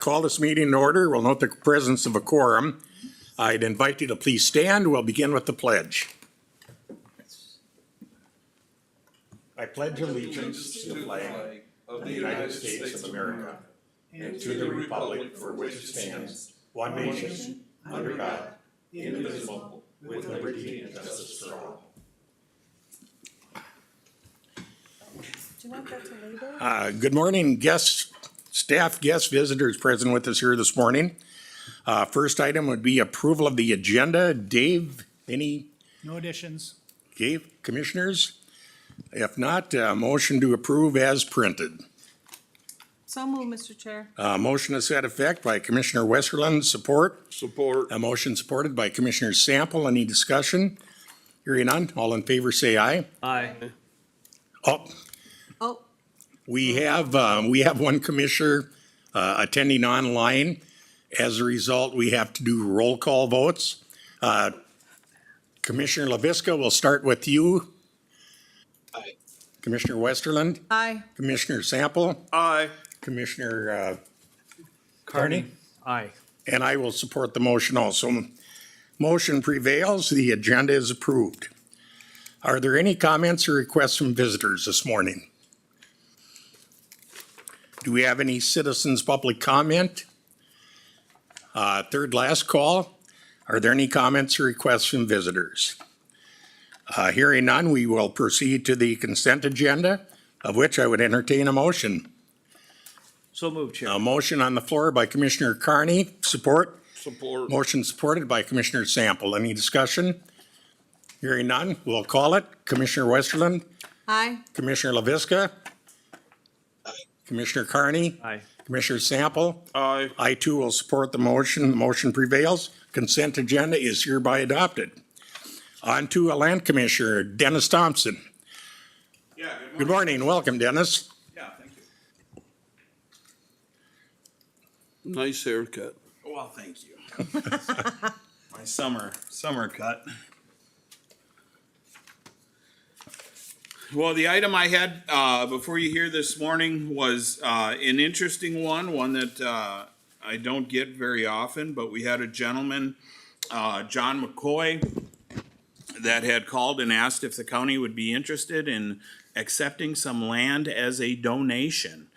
Call this meeting in order. We'll note the presence of a quorum. I'd invite you to please stand. We'll begin with the pledge. I pledge allegiance to the flag of the United States of America and to the republic for which it stands, one nation, under God, indivisible, with liberty and justice for all. Do you want that to label? Good morning, guests, staff, guests, visitors present with us here this morning. First item would be approval of the agenda. Dave, any? No additions. Dave, commissioners? If not, motion to approve as printed. So move, Mr. Chair. Motion to that effect by Commissioner Westerland, support. Support. A motion supported by Commissioner Sample. Any discussion? Hearing none, all in favor say aye. Aye. Oh, We have one commissioner attending online. As a result, we have to do roll call votes. Commissioner LaVisca, we'll start with you. Aye. Commissioner Westerland, aye. Commissioner Sample, Aye. Commissioner Carney, Aye. and I will support the motion also. Motion prevails, the agenda is approved. Are there any comments or requests from visitors this morning? Do we have any citizens' public comment? Third last call. Are there any comments or requests from visitors? Hearing none, we will proceed to the consent agenda, of which I would entertain a motion. So moved, Chair. A motion on the floor by Commissioner Carney, support. Support. Motion supported by Commissioner Sample. Any discussion? Hearing none, we'll call it. Commissioner Westerland, Aye. Commissioner LaVisca, Commissioner Carney, Aye. Commissioner Sample. Aye. I too will support the motion. The motion prevails. Consent agenda is hereby adopted. On to a land commissioner, Dennis Thompson. Yeah, Good morning. Welcome, Dennis. Yeah, thank you. Nice haircut. Well, thank you. My summer cut. Well, the item I had before you here this morning was an interesting one that I don't get very often, but we had a gentleman, John McCoy, that had called and asked if the county would be interested in accepting some land as a donation.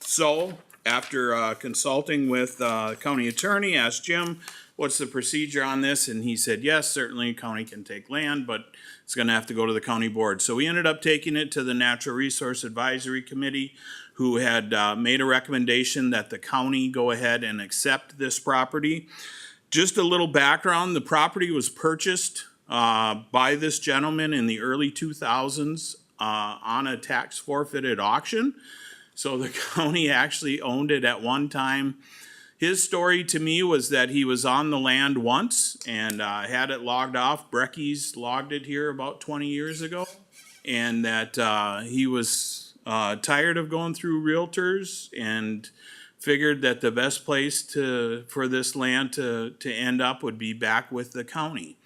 So after consulting with county attorney, asked Jim, what's the procedure on this? And he said, yes, certainly county can take land, but it's gonna have to go to the county board. So we ended up taking it to the Natural Resource Advisory Committee, who had made a recommendation that the county go ahead and accept this property. Just a little background, the property was purchased by this gentleman in the early 2000s on a tax forfeited auction. So the county actually owned it at one time. His story to me was that he was on the land once and had it logged off. Brecky's logged it here about 20 years ago. And that he was tired of going through realtors and figured that the best place for this land to end up would be back with the county.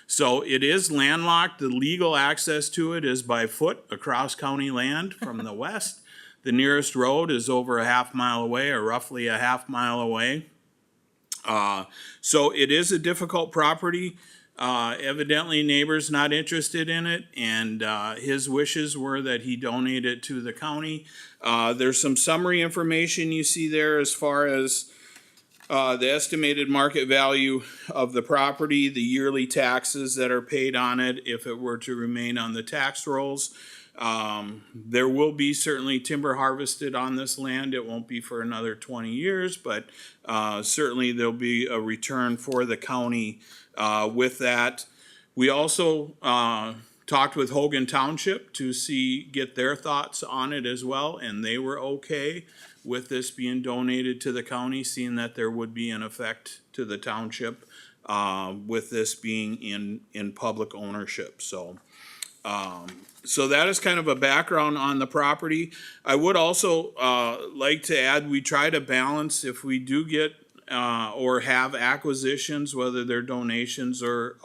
So it is landlocked. The legal access to it is by foot across county land from the west. The nearest road is over a half mile away, or roughly a half mile away. So it is a difficult property. Evidently neighbors not interested in it, and his wishes were that he donate it to the county. There's some summary information you see there as far as the estimated market value of the property, the yearly taxes that are paid on it if it were to remain on the tax rolls. There will be certainly timber harvested on this land. It won't be for another 20 years, but certainly there'll be a return for the county with that. We also talked with Hogan Township to get their thoughts on it as well, and they were okay with this being donated to the county, seeing that there would be an effect to the township with this being in public ownership. So that is kind of a background on the property. I would also like to add, we try to balance if we do get or have acquisitions, whether they're donations or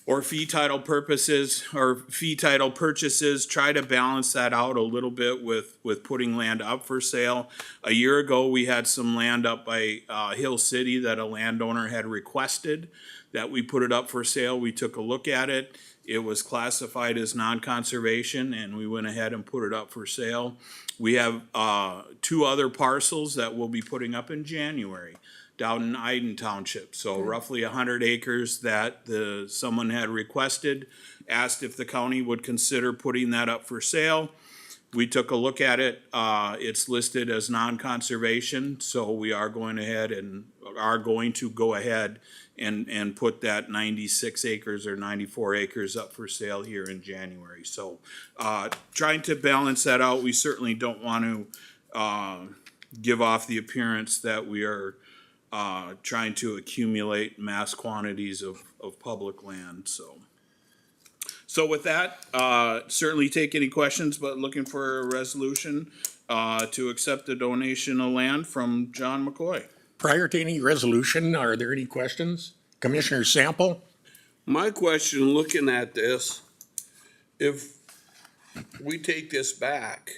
or fee title purposes or fee title purchases, try to balance that out a little bit with putting land up for sale. A year ago, we had some land up by Hill City that a landowner had requested that we put it up for sale. We took a look at it. It was classified as non-conservation, and we went ahead and put it up for sale. We have 2 other parcels that we'll be putting up in January down in Aitkin Township. So roughly 100 acres that someone had requested, asked if the county would consider putting that up for sale. We took a look at it. It's listed as non-conservation, so we are going ahead and are going to go ahead and put that 96 acres or 94 acres up for sale here in January. So trying to balance that out. We certainly don't want to give off the appearance that we are trying to accumulate mass quantities of public land, So with that, certainly take any questions, but looking for a resolution to accept the donation of land from John McCoy. Prior to any resolution, are there any questions? Commissioner Sample? My question, looking at this, if we take this back,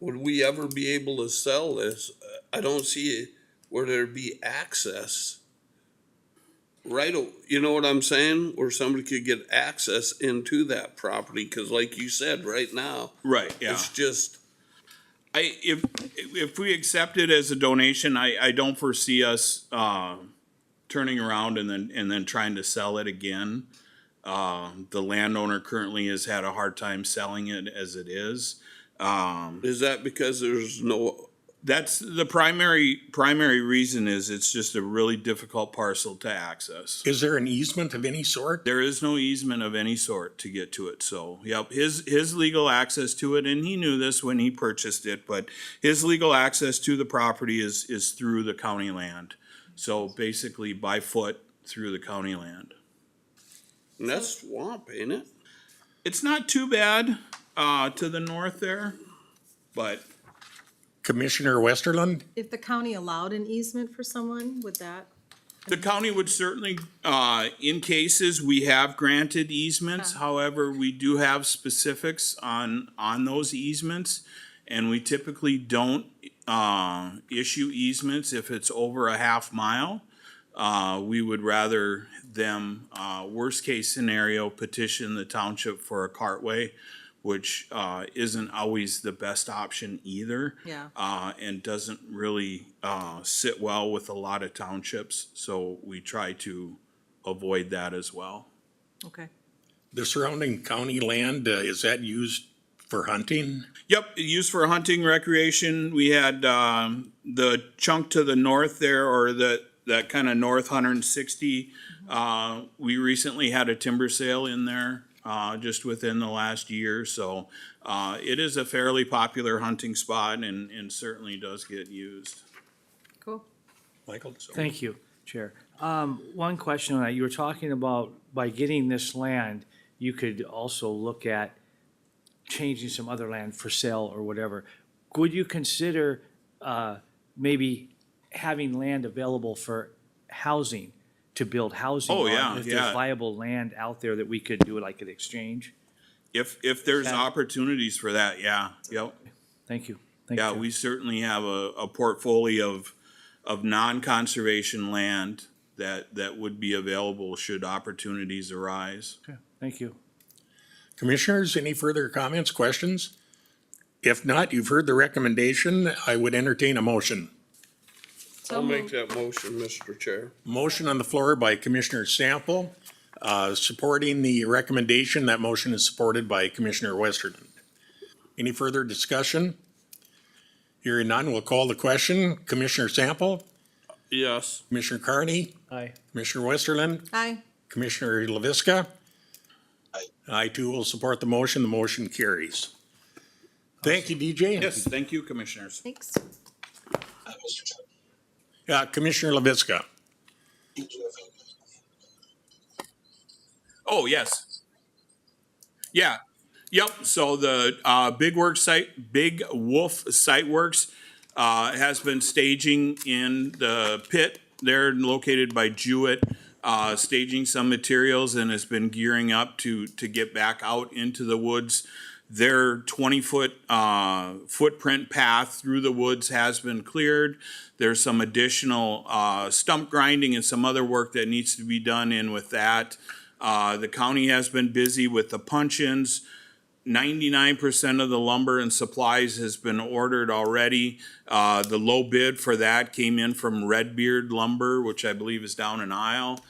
would we ever be able to sell this? I don't see where there'd be access. Right, you know what I'm saying? Where somebody could get access into that property, because like you said, right now, Right, yeah. it's just, If we accept it as a donation, I don't foresee us turning around and then trying to sell it again. The landowner currently has had a hard time selling it as it is. is that because there's no, That's the primary reason is it's just a really difficult parcel to access. Is there an easement of any sort? There is no easement of any sort to get to it, so, yep, his legal access to it, and he knew this when he purchased it, but his legal access to the property is through the county land. So basically by foot through the county land. and that's swamp, ain't it? It's not too bad, to the north there, but Commissioner Westerlund? If the county allowed an easement for someone, would that? the county would certainly, in cases, we have granted easements. Yeah. However, we do have specifics on those easements. And we typically don't, issue easements if it's over a half mile. We would rather them, worst case scenario, petition the township for a cartway, which, isn't always the best option either. Yeah. And doesn't really, sit well with a lot of townships, so we try to avoid that as well. Okay. The surrounding county land, is that used for hunting? Yep, used for hunting, recreation. We had the chunk to the north there, or that kind of north 160. We recently had a timber sale in there just within the last year. So it is a fairly popular hunting spot and certainly does get used. Cool. Michael? Thank you, Chair. One question on that. You were talking about by getting this land, you could also look at changing some other land for sale or whatever. Would you consider maybe having land available for housing, to build housing? Oh, on, yeah, if yeah. there's viable land out there that we could do like an exchange? If there's Okay. opportunities for that, yeah, yep. Thank you. Thank Yeah, you. we certainly have a portfolio of non-conservation land that would be available should opportunities arise. Okay, thank you. Commissioners, any further comments, questions? If not, you've heard the recommendation. I would entertain a motion. So I'll make moved. that motion, Mr. Chair. Motion on the floor by Commissioner Sample, supporting the recommendation. That motion is supported by Commissioner Westerlund. Any further discussion? Hearing none, we'll call the question. Commissioner Sample, Yes. Commissioner Carney, Aye. Commissioner Westerlund, Aye. Commissioner LaVisca. I too will support the motion. The motion carries. Thank you, DJ. Yes, thank you, commissioners. Thanks. Commissioner LaVisca. Oh, yes. Yeah, yep, so the Big Wolf Site Works has been staging in the pit. They're located by Jewett. staging some materials and has been gearing up to get back out into the woods. Their 20-foot footprint path through the woods has been cleared. There's some additional stump grinding and some other work that needs to be done in with that. The county has been busy with the punch-ins. 99% of the lumber and supplies has been ordered already. The low bid for that came in from Redbeard Lumber, which I believe is down in Isle.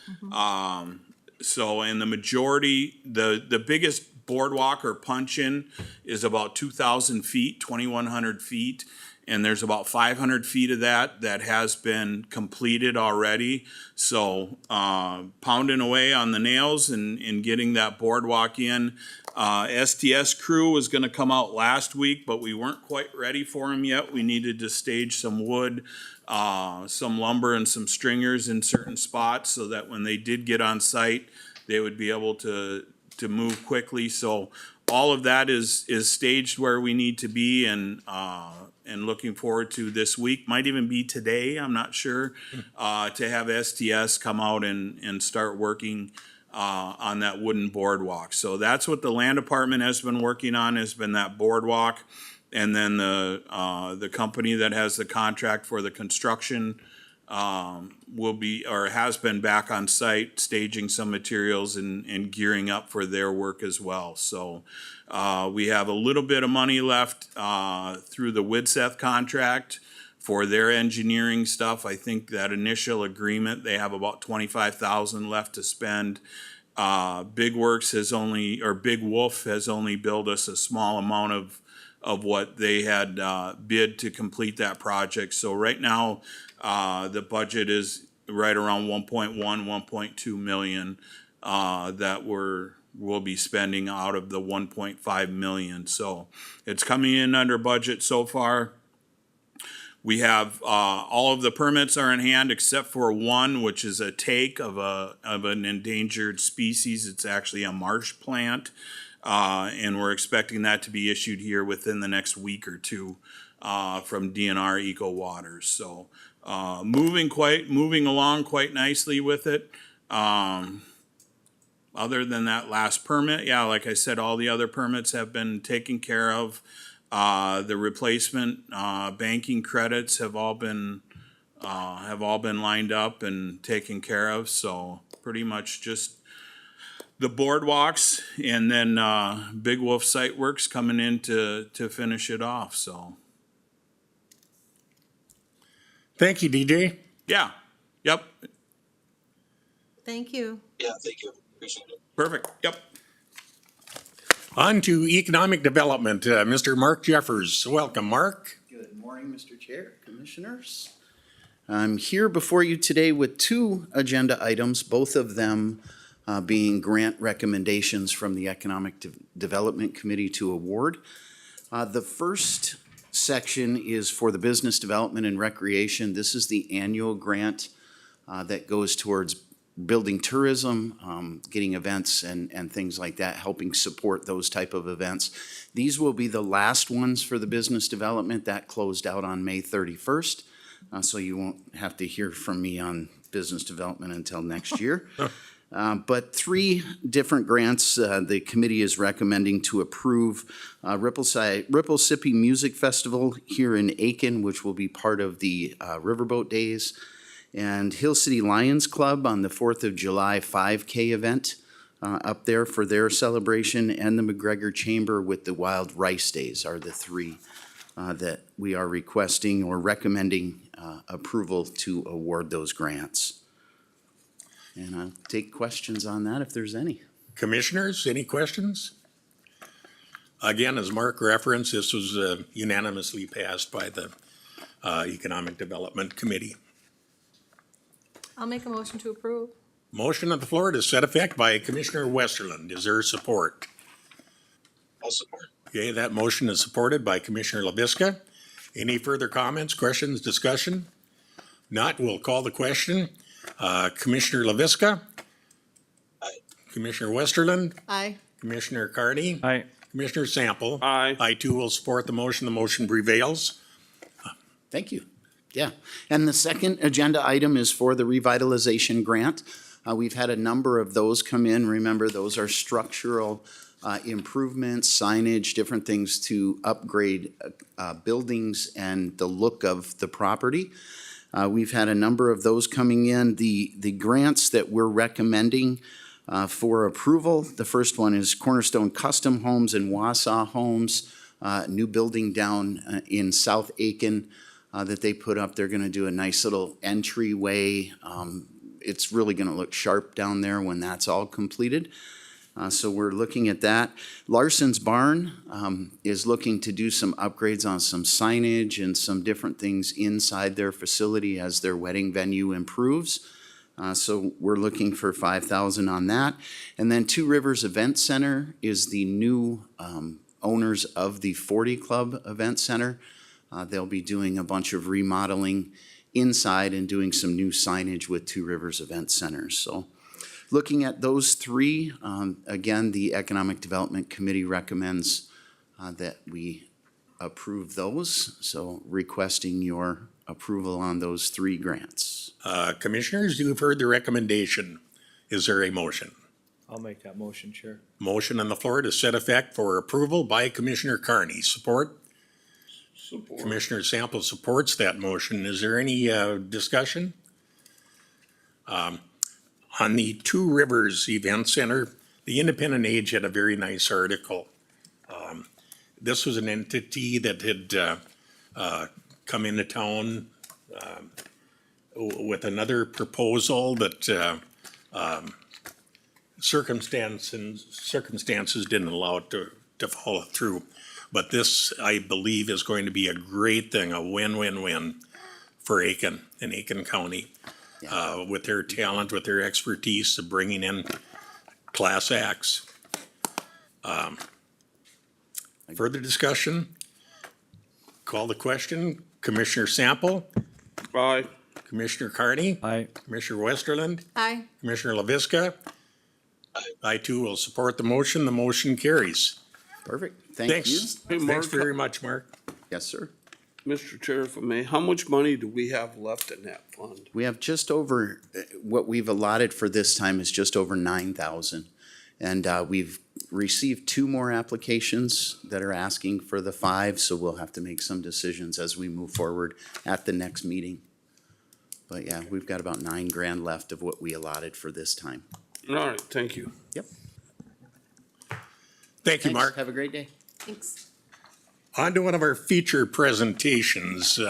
So, and the majority, the biggest boardwalk or punch-in is about 2,000 feet, 2,100 feet. And there's about 500 feet of that has been completed already. So pounding away on the nails and getting that boardwalk in. STS crew was gonna come out last week, but we weren't quite ready for them yet. We needed to stage some wood, some lumber and some stringers in certain spots so that when they did get on site, they would be able to move quickly. So all of that is staged where we need to be and looking forward to this week, might even be today, I'm not sure, to have STS come out and start working on that wooden boardwalk. So that's what the land department has been working on, has been that boardwalk. And then the company that has the contract for the construction will be, or has been back on site staging some materials and gearing up for their work as well. So we have a little bit of money left through the Widseth contract for their engineering stuff. I think that initial agreement, they have about $25,000 left to spend. Big Works has only, or Big Wolf has only billed us a small amount of what they had bid to complete that project. So right now, the budget is right around 1.1, 1.2 million that we'll be spending out of the 1.5 million. So it's coming in under budget so far. We have all of the permits are in hand except for one, which is a take of an endangered species. It's actually a marsh plant, and we're expecting that to be issued here within the next week or two from DNR Eco Waters. So moving along quite nicely with it. Other than that last permit, yeah, like I said, all the other permits have been taken care of. The replacement banking credits have all been lined up and taken care of. So pretty much just the boardwalks and then Big Wolf Site Works coming in to finish it off. So Thank you, DJ. yeah, yep, Thank you. Yeah, thank you. Appreciate it. perfect, yep. On to economic development, Mr. Mark Jeffers. Welcome, Mark. Good morning, Mr. Chair, Commissioners. I'm here before you today with two agenda items, both of them being grant recommendations from the Economic Development Committee to award. The first section is for the Business Development and Recreation. This is the annual grant that goes towards building tourism, getting events and things like that, helping support those type of events. These will be the last ones for the business development. That closed out on May 31st, so you won't have to hear from me on business development until next year. But three different grants the committee is recommending to approve. Ripple Sippy Music Festival here in Aitkin, which will be part of the Riverboat Days, and Hill City Lions Club on the 4th of July 5K event up there for their celebration, and the McGregor Chamber with the Wild Rice Days are the three that we are requesting or recommending approval to award those grants. And I'll take questions on that if there's any. Commissioners, any questions? Again, as Mark referenced, this was unanimously passed by the Economic Development Committee. I'll make a motion to approve. Motion on the floor to set effect by Commissioner Westerland. Is there support? I'll support. Okay, that motion is supported by Commissioner LaVisca. Any further comments, questions, discussion? Not, we'll call the question. Commissioner LaVisca? Aye. Commissioner Westerland? Aye. Commissioner Carney? Aye. Commissioner Sample? Aye. I too will support the motion. The motion prevails. Thank you. Yeah. And the second agenda item is for the revitalization grant. We've had a number of those come in. Remember, those are structural improvements, signage, different things to upgrade buildings and the look of the property. We've had a number of those coming in. The grants that we're recommending for approval, the first one is Cornerstone Custom Homes and Wausau Homes, new building down in South Aitkin that they put up. They're gonna do a nice little entryway. It's really gonna look sharp down there when that's all completed. So we're looking at that. Larson's Barn is looking to do some upgrades on some signage and some different things inside their facility as their wedding venue improves. So we're looking for 5,000 on that. And then Two Rivers Event Center is the new owners of the 40 Club Event Center. They'll be doing a bunch of remodeling inside and doing some new signage with Two Rivers Event Center. So looking at those three, again, the Economic Development Committee recommends that we approve those. So requesting your approval on those three grants. Commissioners, you've heard the recommendation. Is there a motion? I'll make that motion, Chair. Motion on the floor to set effect for approval by Commissioner Carney. Support? Support. Commissioner Sample supports that motion. Is there any discussion? On the Two Rivers Event Center, the Independent Age had a very nice article. This was an entity that had come into town with another proposal that circumstances didn't allow it to follow through. But this, I believe, is going to be a great thing, a win-win-win for Aitkin and Aitkin County. With their talent, with their expertise of bringing in class acts. Further discussion? Call the question. Commissioner Sample? Aye. Commissioner Carney? Aye. Commissioner Westerland? Aye. Commissioner LaVisca? I too will support the motion. The motion carries. Perfect. Thank you. Thanks. Hey, Mark. Thanks very much, Mark. Yes, sir. Mr. Chair, if I may, how much money do we have left in that fund? We have just over, what we've allotted for this time is just over 9,000. And we've received 2 more applications that are asking for the 5, so we'll have to make some decisions as we move forward at the next meeting. But yeah, we've got about 9 grand left of what we allotted for this time. All right, thank you. Yep. Thank you, Thanks. Mark. Have a great day. Thanks. On to one of our feature presentations.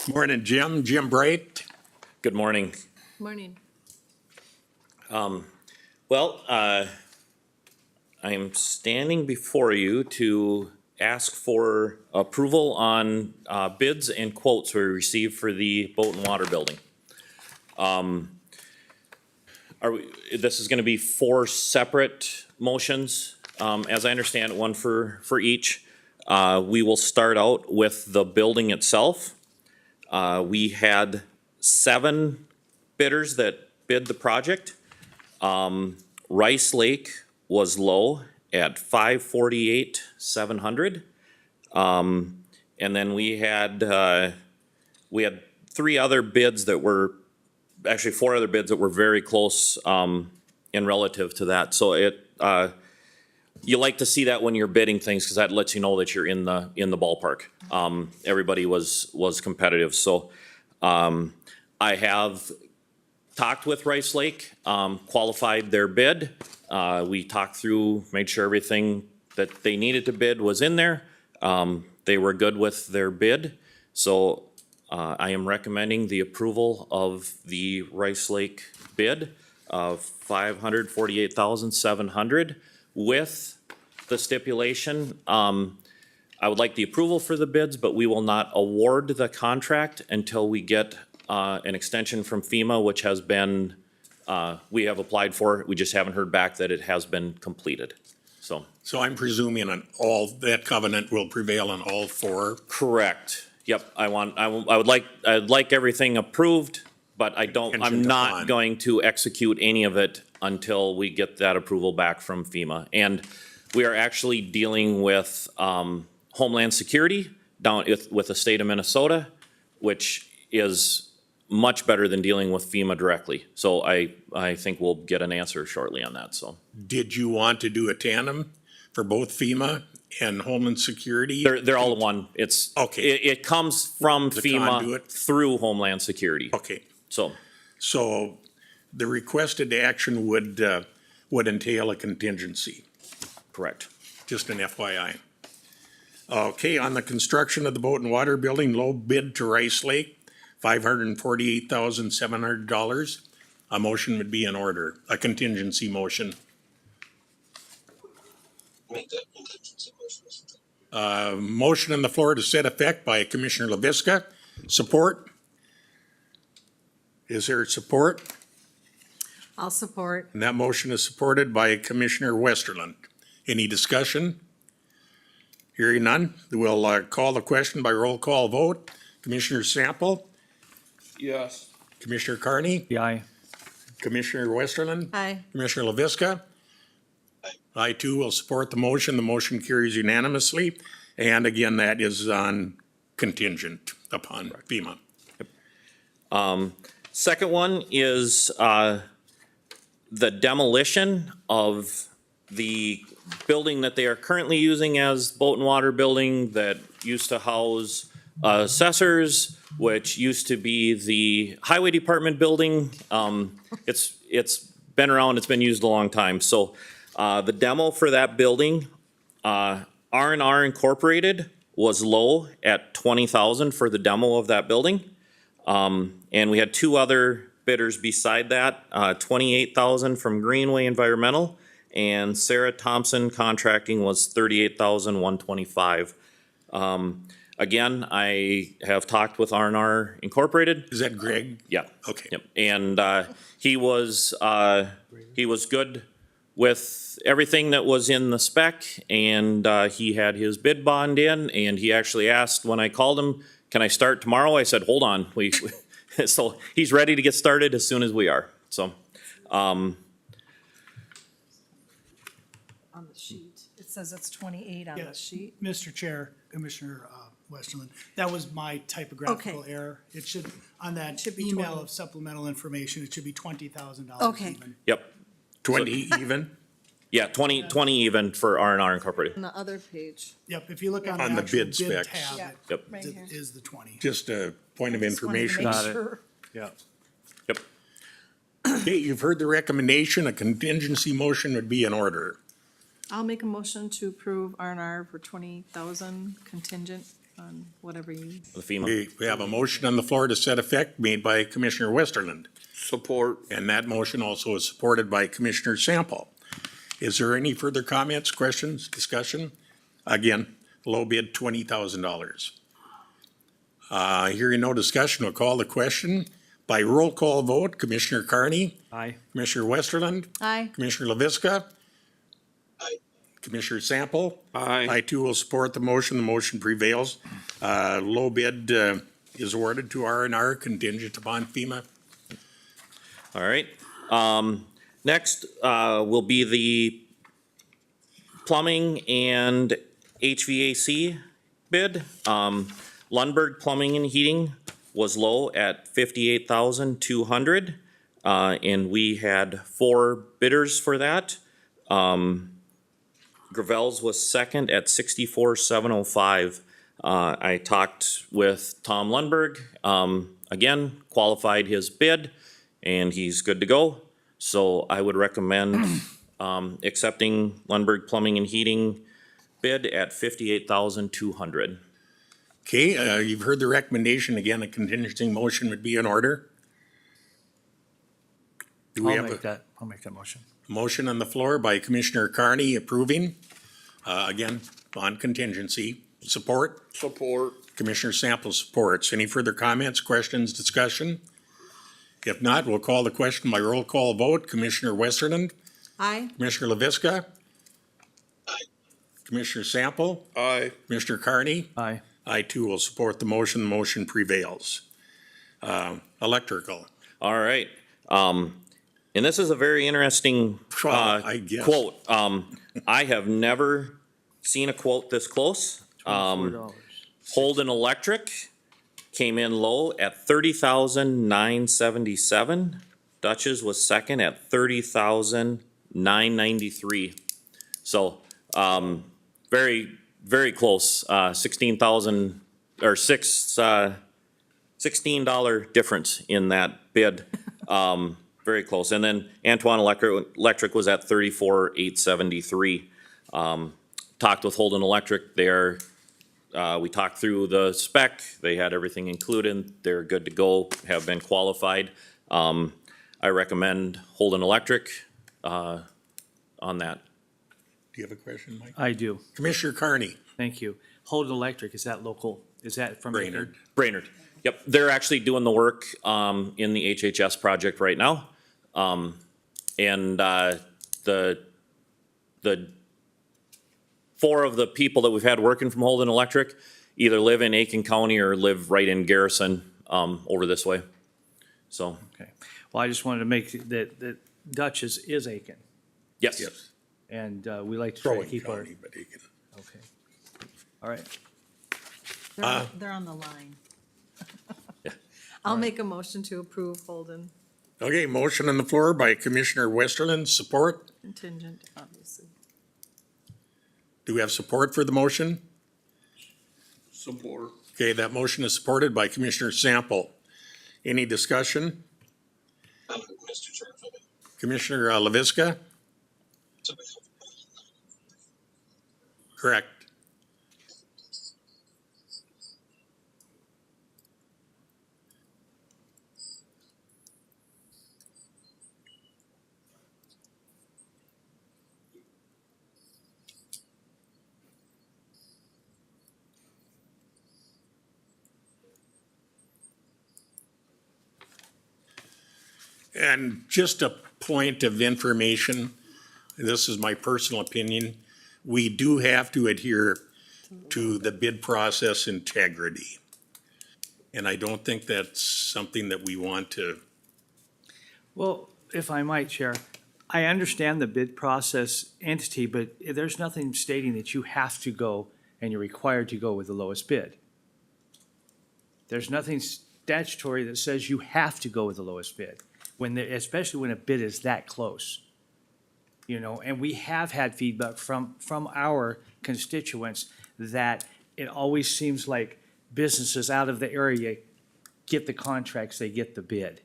Morning, Jim. Jim Bright. Good morning. Morning. Well, I am standing before you to ask for approval on bids and quotes we received for the boat and water building. This is gonna be 4 separate motions, as I understand it, one for each. We will start out with the building itself. We had 7 bidders that bid the project. Rice Lake was low at $548,700. And then we had 3 other bids that were, actually 4 other bids that were very close, in relative to that. So you like to see that when you're bidding things, because that lets you know that you're in the ballpark. Everybody was competitive. So, I have talked with Rice Lake, qualified their bid. We talked through, made sure everything that they needed to bid was in there. They were good with their bid. So, I am recommending the approval of the Rice Lake bid of $548,700 with the stipulation. I would like the approval for the bids, but we will not award the contract until we get an extension from FEMA, which has been, we have applied for. We just haven't heard back that it has been completed. So. So I'm presuming on all, that covenant will prevail on all 4. Correct. Yep. I'd like everything approved, but I'm Contingent not upon. going to execute any of it until we get that approval back from FEMA. And we are actually dealing with, Homeland Security down with the state of Minnesota, which is much better than dealing with FEMA directly. So I think we'll get an answer shortly on that, so. Did you want to do a tandem for both FEMA and Homeland Security? They're all one. It's, Okay. it comes from The FEMA conduit? through Homeland Security. Okay, So, so the requested action would entail a contingency, correct. just an FYI. Okay, on the construction of the boat and water building, low bid to Rice Lake, $548,700. A motion would be in order, a contingency motion. Make that contingency motion. Motion on the floor to set effect by Commissioner LaVisca. Support? Is there support? I'll support. And that motion is supported by Commissioner Westerland. Any discussion? Hearing none, we'll call the question by roll call vote. Commissioner Sample, Yes. Commissioner Carney, Aye. Commissioner Westerland, Aye. Commissioner LaVisca. I too will support the motion. The motion carries unanimously. And again, that is on contingent upon FEMA. Second one is, the demolition of the building that they are currently using as boat and water building that used to house assessors, which used to be the highway department building. It's been around, it's been used a long time. So, the demo for that building, R&R Incorporated was low at 20,000 for the demo of that building. And we had two other bidders beside that, 28,000 from Greenway Environmental, and Sarah Thompson Contracting was 38,125. Again, I have talked with R&R Incorporated. Is that Greg? Yeah. Okay. Yep. And he was good with everything that was in the spec, and he had his bid bond in, and he actually asked when I called him, "Can I start tomorrow?" I said, "Hold on." So he's ready to get started as soon as we are. So, On the sheet. It says it's 28 on the Yes, sheet. Mr. Chair, Commissioner Westerland, that was my typographical Okay. error. It should, on that Should be email 20. of supplemental information, it should be $20,000 Okay. even. yep. 20 even? Yeah, 20 even for R&R Incorporated. On the other page. Yep, if you look on the On the actual bid bid specs. tab, Yeah. Yep. Right it here. is the 20. Just a point of Just wanted to information. make Got it. sure. Yeah. Yep. Okay, you've heard the recommendation. A contingency motion would be in order. I'll make a motion to approve R&R for 20,000 contingent on whatever you. The FEMA. We have a motion on the floor to set effect made by Commissioner Westerland. Support. And that motion also is supported by Commissioner Sample. Is there any further comments, questions, discussion? Again, low bid, $20,000. Hearing no discussion, we'll call the question by roll call vote. Commissioner Carney, Aye. Commissioner Westerland, Aye. Commissioner LaVisca, Aye. Commissioner Sample. Aye. I too will support the motion. The motion prevails. Low bid is awarded to R&R contingent upon FEMA. All right. Next will be the plumbing and HVAC bid. Lundberg Plumbing and Heating was low at 58,200, and we had 4 bidders for that. Gravel's was second at 64,705. I talked with Tom Lundberg, again, qualified his bid, and he's good to go. So I would recommend accepting Lundberg Plumbing and Heating bid at 58,200. Okay, you've heard the recommendation. Again, a contingency motion would be in order. Do we I'll have make a that motion. motion on the floor by Commissioner Carney approving? Again, on contingency. Support? Support. Commissioner Sample supports. Any further comments, questions, discussion? If not, we'll call the question by roll call vote. Commissioner Westerland, Aye. Commissioner LaVisca, Aye. Commissioner Sample, Aye. Commissioner Carney. Aye. I too will support the motion. The motion prevails. Electrical. All right. And this is a very interesting Well, I guess. quote. I have never seen a quote this close. $4. Holden Electric came in low at 30,977. Dutch's was second at 30,993. So, very, very close, 16,000 or $16 difference in that bid. Very close. And then Antoine Electric was at 34,873. Talked with Holden Electric. We talked through the spec. They had everything included. They're good to go, have been qualified. I recommend Holden Electric, on that. Do you have a question, Mike? I do. Commissioner Carney, Thank you. Holden Electric, is that local? Is that from? Brainerd. Brainerd. Yep, they're actually doing the work, in the HHS project right now. The four of the people that we've had working from Holden Electric either live in Aitkin County or live right in Garrison, over this way. So, Okay. Well, I just wanted to make that Dutch's is Aiken, yes. yes, and we like to try to Crow keep our, County, but he can. okay. All right. They're on the line. I'll make a motion to approve Holden Okay, motion on the floor by Commissioner Westerland, support. contingent, obviously. Do we have support for the motion? Support. Okay, that motion is supported by Commissioner Sample. Any discussion? Mr. Chair, if I may. Commissioner Leviska? So, Correct. And just a point of information, this is my personal opinion, we do have to adhere to the bid process integrity. And I don't think that's something that we want to, Well, if I might, Chair, I understand the bid process entity, but there's nothing stating that you have to go and you're required to go with the lowest bid. There's nothing statutory that says you have to go with the lowest bid, especially when a bid is that close. You know, and we have had feedback from our constituents that it always seems like businesses out of the area get the contracts, they get the bid.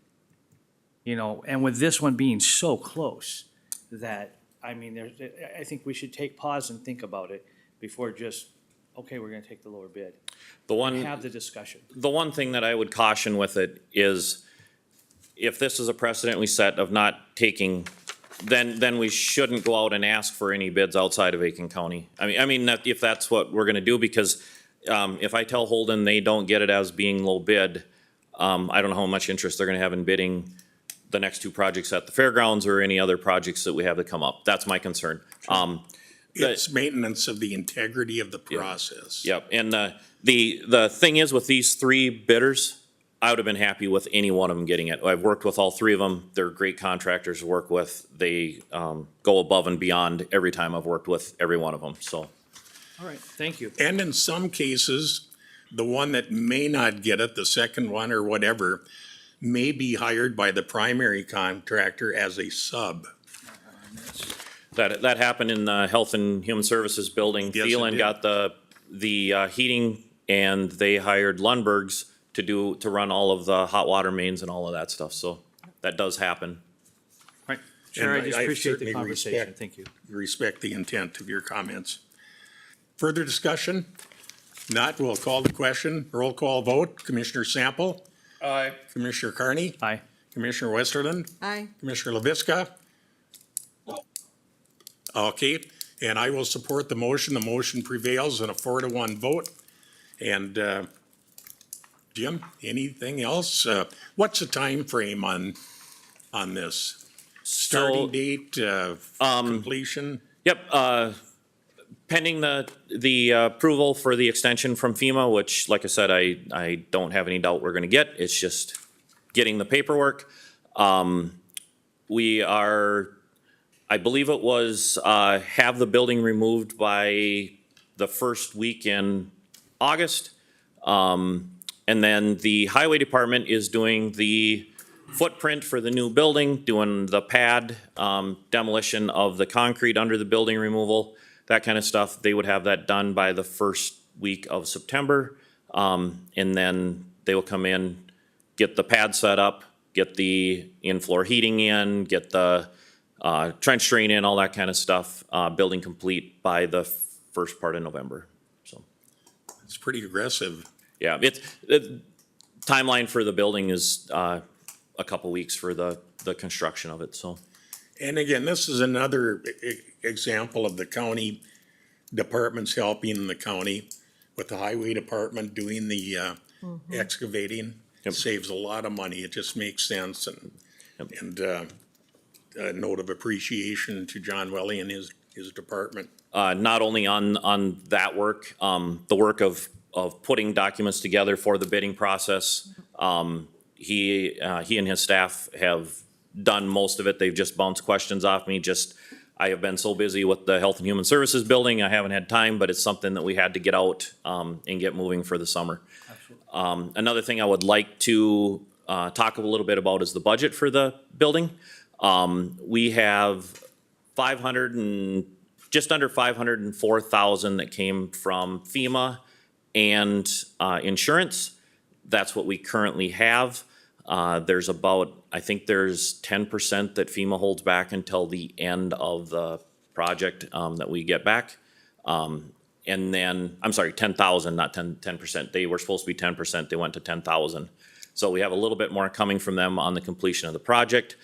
You know, and with this one being so close, that, I mean, I think we should take pause and think about it before just, okay, we're gonna take the lower bid. The one. Have the discussion. The one thing that I would caution with it is if this is a precedent we set of not taking, then we shouldn't go out and ask for any bids outside of Aitkin County. I mean, if that's what we're gonna do, because, if I tell Holden they don't get it as being low bid, I don't know how much interest they're gonna have in bidding the next two projects at the fairgrounds or any other projects that we have that come up. That's my concern. it's maintenance of the integrity of the process. Yep, and the thing is with these three bidders, I would have been happy with any one of them getting it. I've worked with all three of them. They're great contractors to work with. They go above and beyond every time I've worked with every one of them, so. All right, thank you. And in some cases, the one that may not get it, the second one or whatever, may be hired by the primary contractor as a sub. That happened in the Health and Human Services building. Yes, it Thielen did. got the heating and they hired Lundberg's to run all of the hot water mains and all of that stuff, so that does happen. Right, Chair, I And just I appreciate the certainly conversation, respect- thank you. Respect the intent of your comments. Further discussion? Not, we'll call the question. Roll call vote. Commissioner Sample? Aye. Commissioner Carney? Aye. Commissioner Westerland? Aye. Commissioner Leviska? Okay, and I will support the motion. The motion prevails in a 4-1 vote. And, Jim, anything else? What's the time frame on this? Starting date, completion? Yep, pending the approval for the extension from FEMA, which, like I said, I don't have any doubt we're gonna get. It's just getting the paperwork. We are, I believe it was, have the building removed by the first week in August. And then the highway department is doing the footprint for the new building, doing the pad, demolition of the concrete under the building removal, that kind of stuff. They would have that done by the first week of September. And then they will come in, get the pad set up, get the in-floor heating in, get the trench drain in, all that kind of stuff, building complete by the first part of November. So, It's pretty aggressive. yeah, the timeline for the building is a couple weeks for the construction of it, so. And again, this is another example of the county departments helping the county with the highway department doing the excavating. Yep. Saves a lot of money. It just makes sense and a note of appreciation to John Welly and his department. Not only on that work, the work of putting documents together for the bidding process. He and his staff have done most of it. They've just bounced questions off me. I have been so busy with the Health and Human Services building, I haven't had time, but it's something that we had to get out and get moving for the summer. Another thing I would like to talk a little bit about is the budget for the building. We have just under 504,000 that came from FEMA and insurance. That's what we currently have. There's I think there's 10% that FEMA holds back until the end of the project that we get back. And then, I'm sorry, 10,000, not 10%. They were supposed to be 10%, they went to 10,000. So we have a little bit more coming from them on the completion of the project.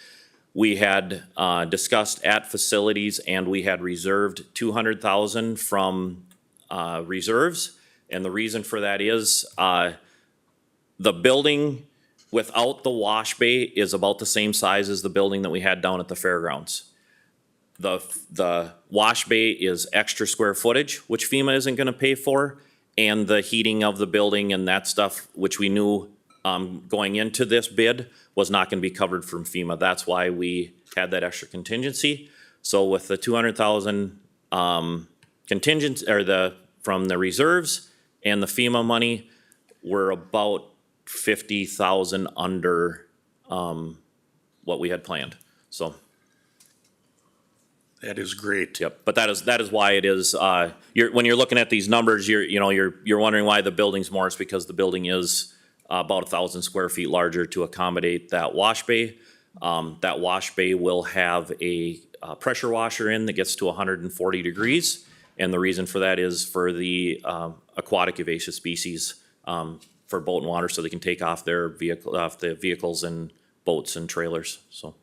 We had discussed at facilities and we had reserved 200,000 from reserves. And the reason for that is the building without the wash bay is about the same size as the building that we had down at the fairgrounds. The wash bay is extra square footage, which FEMA isn't gonna pay for, and the heating of the building and that stuff, which we knew going into this bid was not gonna be covered from FEMA. That's why we had that extra contingency. So with the 200,000 contingent, or from the reserves and the FEMA money, we're about 50,000 under what we had planned, so. That is great. Yep, but that is why it is, when you're looking at these numbers, you're wondering why the building's more. It's because the building is about 1,000 square feet larger to accommodate that wash bay. That wash bay will have a pressure washer in that gets to 140 degrees. And the reason for that is for the aquatic invasive species, for boat and water, so they can take off the vehicles and boats and trailers, so.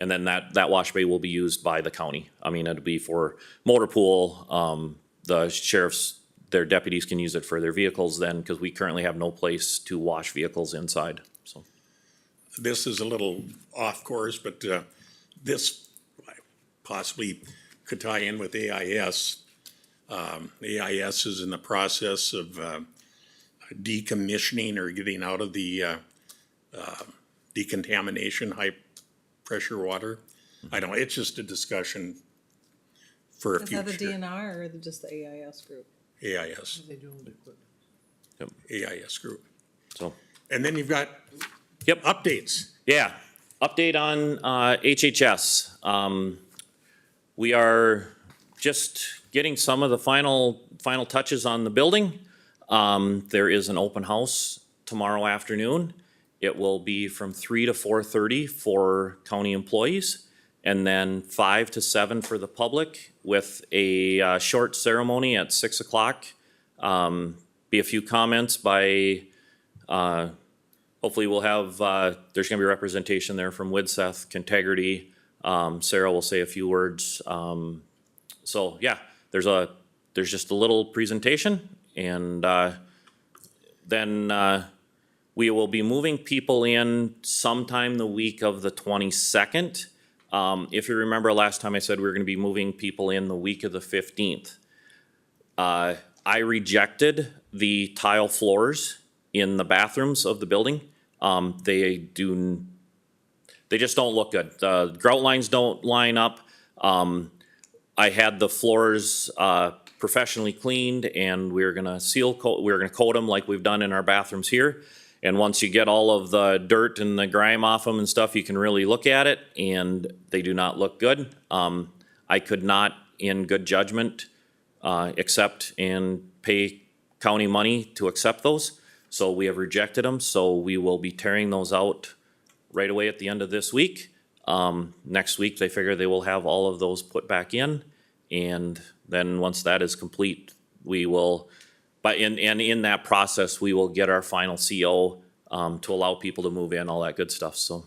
And then that wash bay will be used by the county. I mean, it'll be for motor pool, the sheriffs, their deputies can use it for their vehicles then, because we currently have no place to wash vehicles inside, so. This is a little off course, but this possibly could tie in with AIS. AIS is in the process of decommissioning or getting out of the decontamination high pressure water. I don't know, it's just a discussion for a Is future. that the DNR or just the AIS group? AIS. Yep. AIS group. So, And then you've got yep. updates. Yeah, update on HHS. We are just getting some of the final touches on the building. There is an open house tomorrow afternoon. It will be from 3 to 4:30 for county employees, and then 5 to 7 for the public, with a short ceremony at 6 o'clock. Be a few comments by, hopefully we'll have, there's gonna be representation there from Widseth, Contegrity. Sarah will say a few words. So yeah, there's just a little presentation, and then we will be moving people in sometime the week of the 22nd. If you remember last time I said we were gonna be moving people in the week of the 15th. I rejected the tile floors in the bathrooms of the building. They just don't look good. The grout lines don't line up. I had the floors professionally cleaned, and we're gonna we're gonna coat them like we've done in our bathrooms here. And once you get all of the dirt and the grime off them and stuff, you can really look at it, and they do not look good. I could not, in good judgment, accept and pay county money to accept those. So we have rejected them, so we will be tearing those out right away at the end of this week. Next week, they figure they will have all of those put back in, and then once that is complete, we will, in that process, we will get our final CO, to allow people to move in, all that good stuff, so.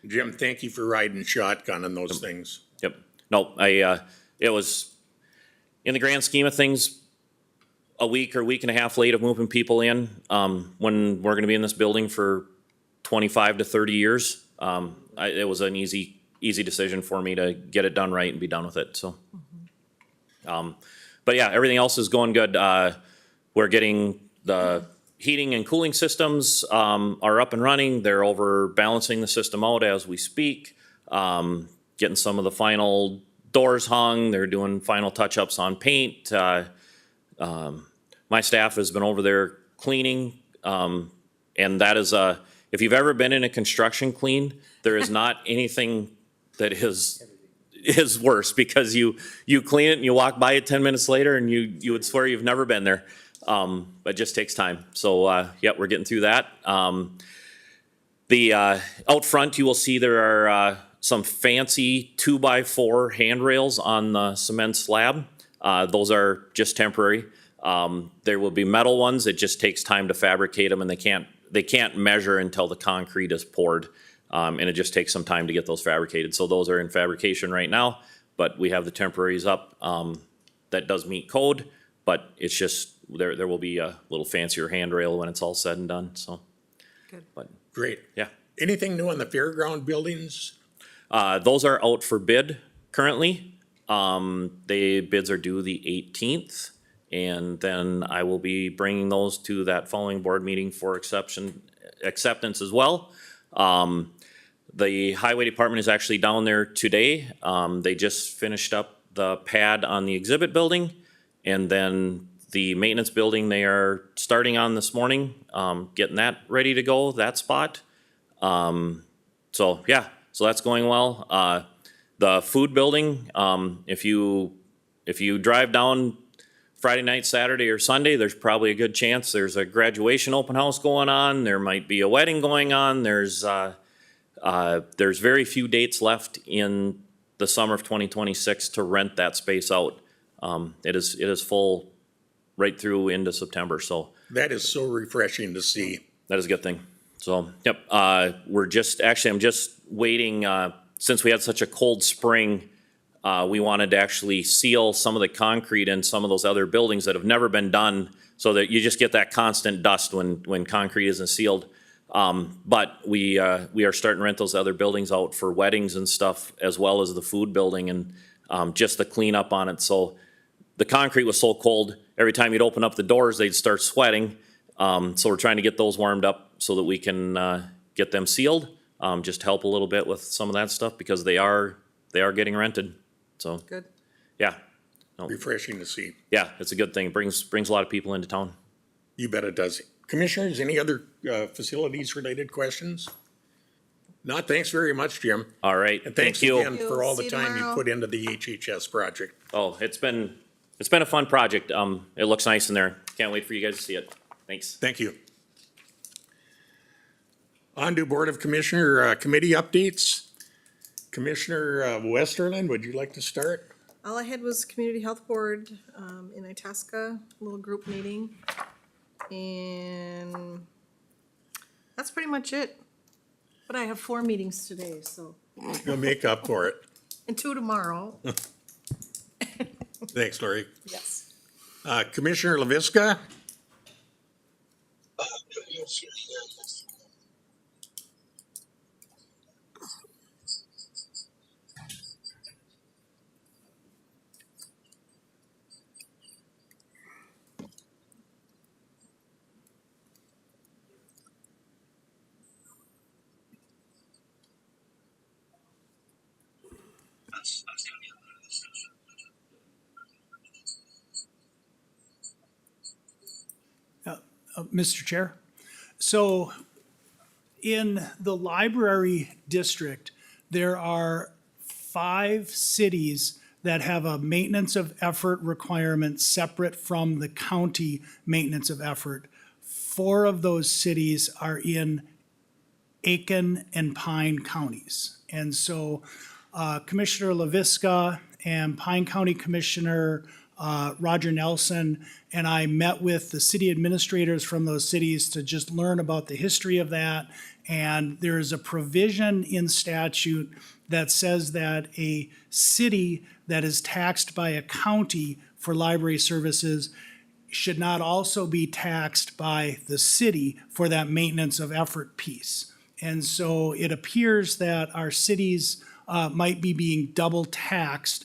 Jim, thank you for riding shotgun on those things. Yep. No, it was, in the grand scheme of things, a week or week and a half late of moving people in, when we're gonna be in this building for 25 to 30 years. It was an easy decision for me to get it done right and be done with it, so. But yeah, everything else is going good. We're getting the heating and cooling systems, are up and running. They're over balancing the system out as we speak. Getting some of the final doors hung. They're doing final touch-ups on paint. My staff has been over there cleaning, and that is if you've ever been in a construction clean, there is not anything that is worse, because you clean it and you walk by it 10 minutes later and you would swear you've never been there. But it just takes time. So, yeah, we're getting through that. Out front, you will see there are some fancy 2x4 handrails on the cement slab. Those are just temporary. There will be metal ones. It just takes time to fabricate them, and they can't measure until the concrete is poured. And it just takes some time to get those fabricated. So those are in fabrication right now, but we have the temporaries up. That does meet code, but it's just, there will be a little fancier handrail when it's all said and done, so. Good. But, Great. yeah. Anything new on the fairground buildings? Those are out for bid currently. The bids are due the 18th, and then I will be bringing those to that following board meeting for acceptance as well. The highway department is actually down there today. They just finished up the pad on the exhibit building, and then the maintenance building they are starting on this morning, getting that ready to go, that spot. So yeah, so that's going well. The food building, if you drive down Friday night, Saturday, or Sunday, there's probably a good chance there's a graduation open house going on. There might be a wedding going on. There's very few dates left in the summer of 2026 to rent that space out. It is full right through into September, so. That is so refreshing to see. That is a good thing. So, yep, I'm just waiting, since we had such a cold spring, we wanted to actually seal some of the concrete in some of those other buildings that have never been done, so that you just get that constant dust when concrete isn't sealed. But we are starting to rent those other buildings out for weddings and stuff, as well as the food building, and just the cleanup on it. So the concrete was so cold, every time you'd open up the doors, they'd start sweating. So we're trying to get those warmed up so that we can get them sealed. Just help a little bit with some of that stuff, because they are getting rented. So Good. yeah, Refreshing to see. yeah, it's a good thing. It brings a lot of people into town. You bet it does. Commissioners, any other facilities related questions? No, thanks very much, Jim. All right, And thank thanks you. again for all See the you time you tomorrow. put into the HHS project. Oh, it's been a fun project. It looks nice in there. Can't wait for you guys to see it. Thanks. Thank you. On to Board of Commissioner committee updates. Commissioner Westerland, would you like to start? All I had was Community Health Board, in Itasca, a little group meeting. And that's pretty much it. But I have 4 meetings today, so, You'll make up for it. and 2 tomorrow. Thanks, Lori. Yes. Commissioner LaVisca? Yes, sir. Mr. Chair, so in the library district, there are 5 cities that have a maintenance of effort requirement separate from the county maintenance of effort. 4 of those cities are in Aitkin and Pine counties. And so Commissioner LaVisca and Pine County Commissioner Roger Nelson and I met with the city administrators from those cities to just learn about the history of that. And there is a provision in statute that says that a city that is taxed by a county for library services should not also be taxed by the city for that maintenance of effort piece. And so it appears that our cities might be being double taxed.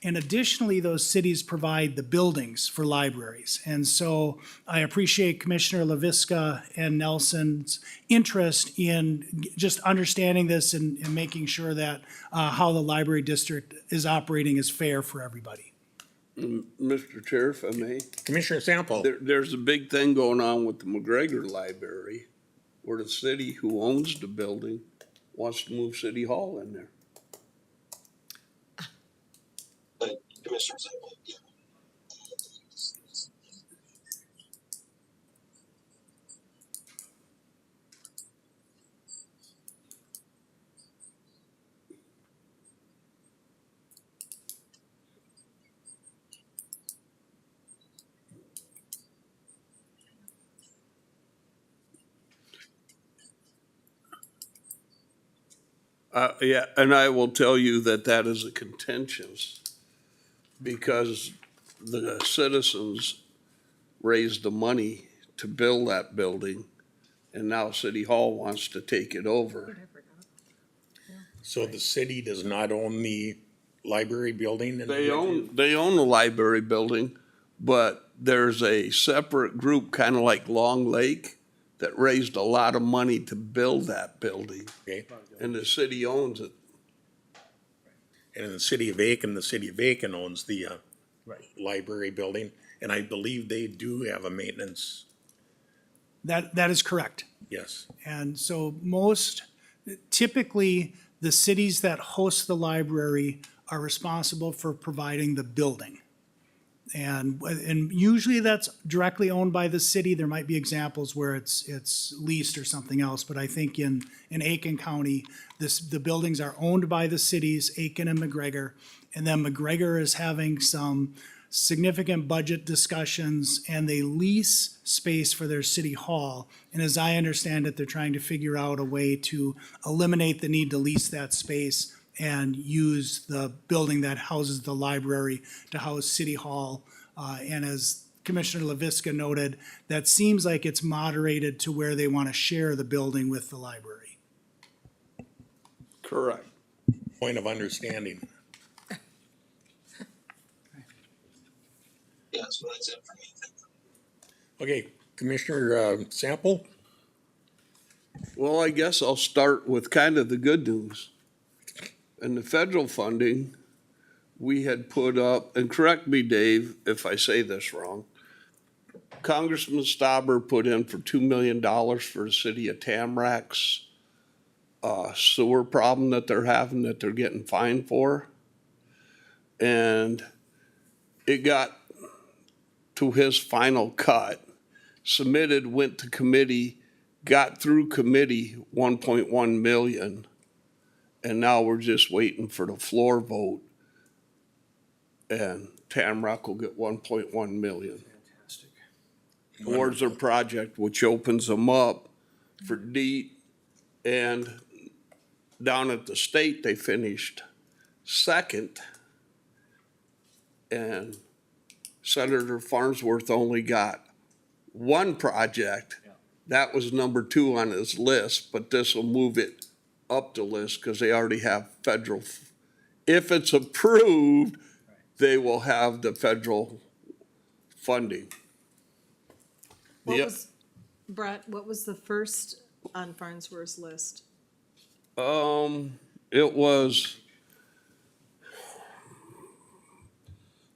And additionally, those cities provide the buildings for libraries. And so I appreciate Commissioner LaVisca and Nelson's interest in just understanding this and making sure that how the library district is operating is fair for everybody. Mr. Chair, if I may, Commissioner Sample. there's a big thing going on with the McGregor Library, where the city who owns the building wants to move City Hall in there. Commissioner Sample. Yeah, and I will tell you that that is a contentious, because the citizens raised the money to build that building, and now City Hall wants to take it over. So the city does not own the library building? They own the library building, but there's a separate group, kind of like Long Lake, that raised a lot of money to build that building, Okay. and the city owns it. And in the city of Aitkin owns the library building, and I believe they do have a maintenance, That is correct. yes. And so typically, the cities that host the library are responsible for providing the building. And usually that's directly owned by the city. There might be examples where it's leased or something else, but I think in Aitkin County, the buildings are owned by the cities, Aitkin and McGregor. And then McGregor is having some significant budget discussions, and they lease space for their city hall. And as I understand it, they're trying to figure out a way to eliminate the need to lease that space and use the building that houses the library to house City Hall. And as Commissioner LaVisca noted, that seems like it's moderated to where they want to share the building with the library. Correct. Point of understanding. Yes, well, that's it for me. Okay, Commissioner Sample? Well, I guess I'll start with kind of the good news. And the federal funding, we had put up, and correct me, Dave, if I say this wrong, Congressman Stauber put in for $2 million for the city of Tamarack's sewer problem that they're having, that they're getting fined for. And it got to his final cut, submitted, went to committee, got through committee, 1.1 million. And now we're just waiting for the floor vote. And Tamarack will get 1.1 million. Fantastic. Towards their project, which opens them up for DEET. And down at the state, they finished second. And Senator Farnsworth only got one project. That was number 2 on his list, but this will move it up the list because they already have federal. If it's approved, they will have the federal funding. Brett, what was the first on Farnsworth's list? It was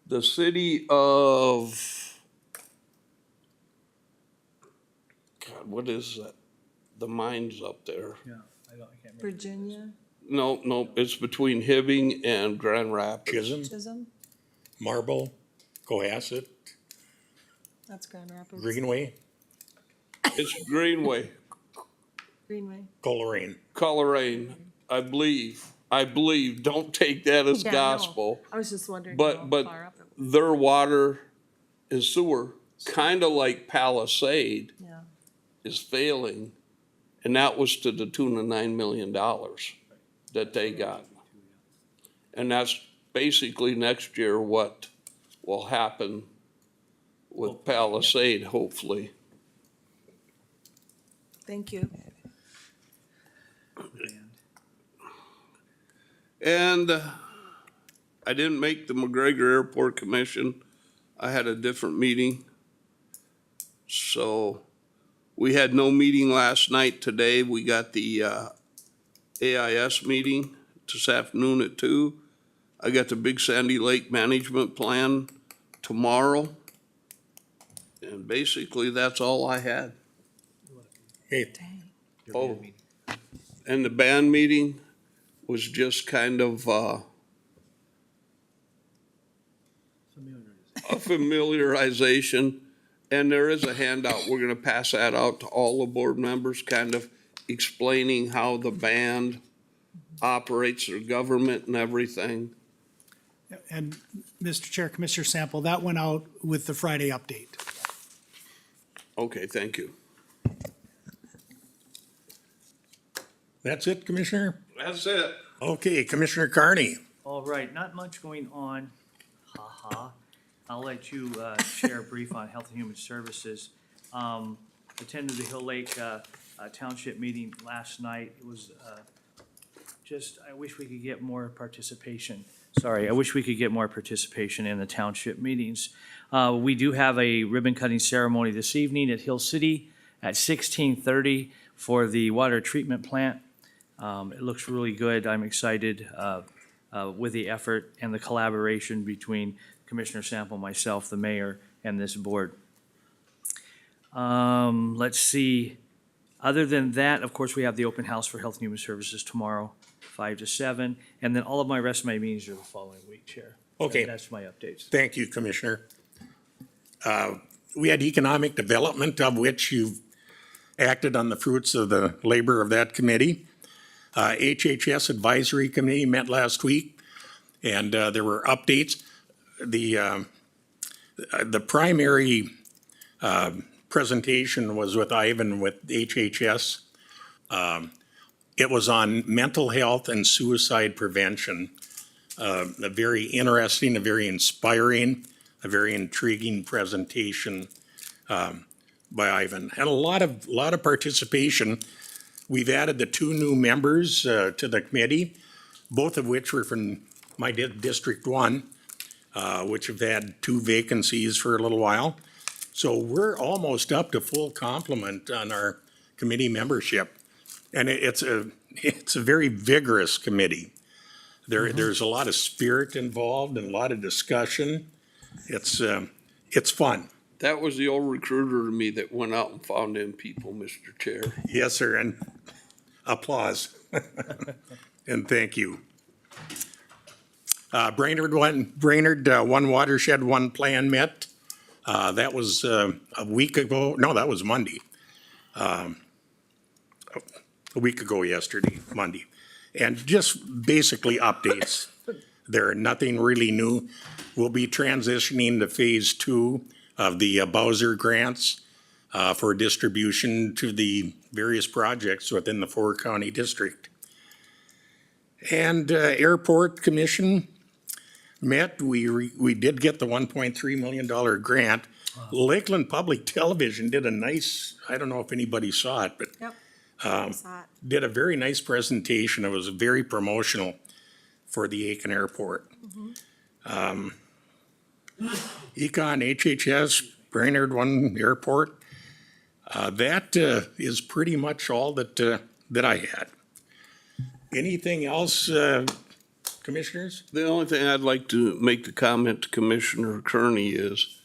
the city of what is that? The mines up there. Yeah, I can't remember. Virginia, No, it's between Hibbing and Grand Rapids. Chisholm, Chisholm, Marble, Cohasset, that's Grand Rapids. Greenway, It's Greenway, Greenway. Coleraine. Coleraine, I believe, don't take that as Yeah, I know. gospel. I was just wondering But- how but- far up it was. Their water and sewer, kinda like Palisade, Yeah, is failing. And that was to the tune of $9 million that they got. And that's basically next year what will happen with Palisade, hopefully. thank you. And I didn't make the McGregor Airport Commission. I had a different meeting. So we had no meeting last night. Today we got the AIS meeting this afternoon at 2. I got the Big Sandy Lake Management Plan tomorrow. And basically that's all I had. Hey, Oh, and the band meeting was just kind of a familiarization. And there is a handout. We're gonna pass that out to all the board members, kind of explaining how the band operates their government and everything. And Mr. Chair, Commissioner Sample, that went out with the Friday update. Okay, thank you. that's it, Commissioner? That's it. Okay, Commissioner Carney. All right, not much going on. Ha ha. I'll let you share a brief on Health and Human Services. Attended the Hill Lake Township meeting last night. It was I wish we could get more participation. Sorry, I wish we could get more participation in the township meetings. We do have a ribbon cutting ceremony this evening at Hill City at 16:30 for the water treatment plant. It looks really good. I'm excited with the effort and the collaboration between Commissioner Sample, myself, the mayor, and this board. Let's see. Other than that, of course, we have the open house for Health and Human Services tomorrow, 5 to 7. And then all of my rest of my meetings are the following week, Chair. Okay. That's my updates. Thank you, Commissioner. We had economic development, of which you've acted on the fruits of the labor of that committee. HHS Advisory Committee met last week, and there were updates. The primary presentation was with Ivan with HHS. It was on mental health and suicide prevention. A very interesting, a very inspiring, a very intriguing presentation by Ivan, and a lot of participation. We've added the 2 new members to the committee, both of which were from my District 1, which have had 2 vacancies for a little while. So we're almost up to full complement on our committee membership. And it's a very vigorous committee. There's a lot of spirit involved and a lot of discussion. It's fun. That was the old recruiter to me that went out and found them people, Mr. Chair. Yes, sir, and applause. And thank you. Brainerd, one watershed, one plan met. That was a week ago. No, that was Monday. A week ago yesterday, Monday. And just basically updates. There are nothing really new. We'll be transitioning to phase 2 of the Bowser grants for distribution to the various projects within the 4-county district. And Airport Commission met. We did get the $1.3 million grant. Lakeland Public Television did a nice, I don't know if anybody saw it, but Yep. Saw it. did a very nice presentation. It was very promotional for the Aitkin Airport. Econ, HHS, Brainerd One Airport. That is pretty much all that I had. Anything else, commissioners? The only thing I'd like to make the comment to Commissioner Kearney is,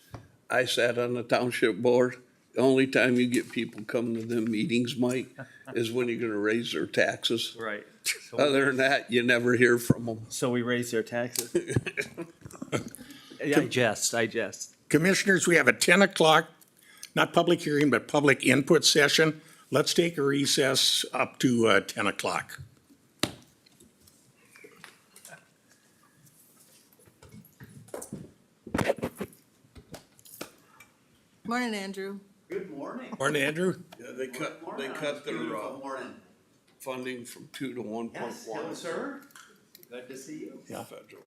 I sat on the township board, The only time you get people coming to them meetings, Mike, is when you're gonna raise their taxes. Right. Other than that, you never hear from them. So we raise their taxes? I jest. Commissioners, we have a 10 o'clock, not public hearing, but public input session. Let's take a recess up to 10 o'clock. Morning, Andrew. Good morning. Morning, Andrew. Yeah, they cut their, funding from 2 to 1.1. sir. Good to see you. Yeah. Federal.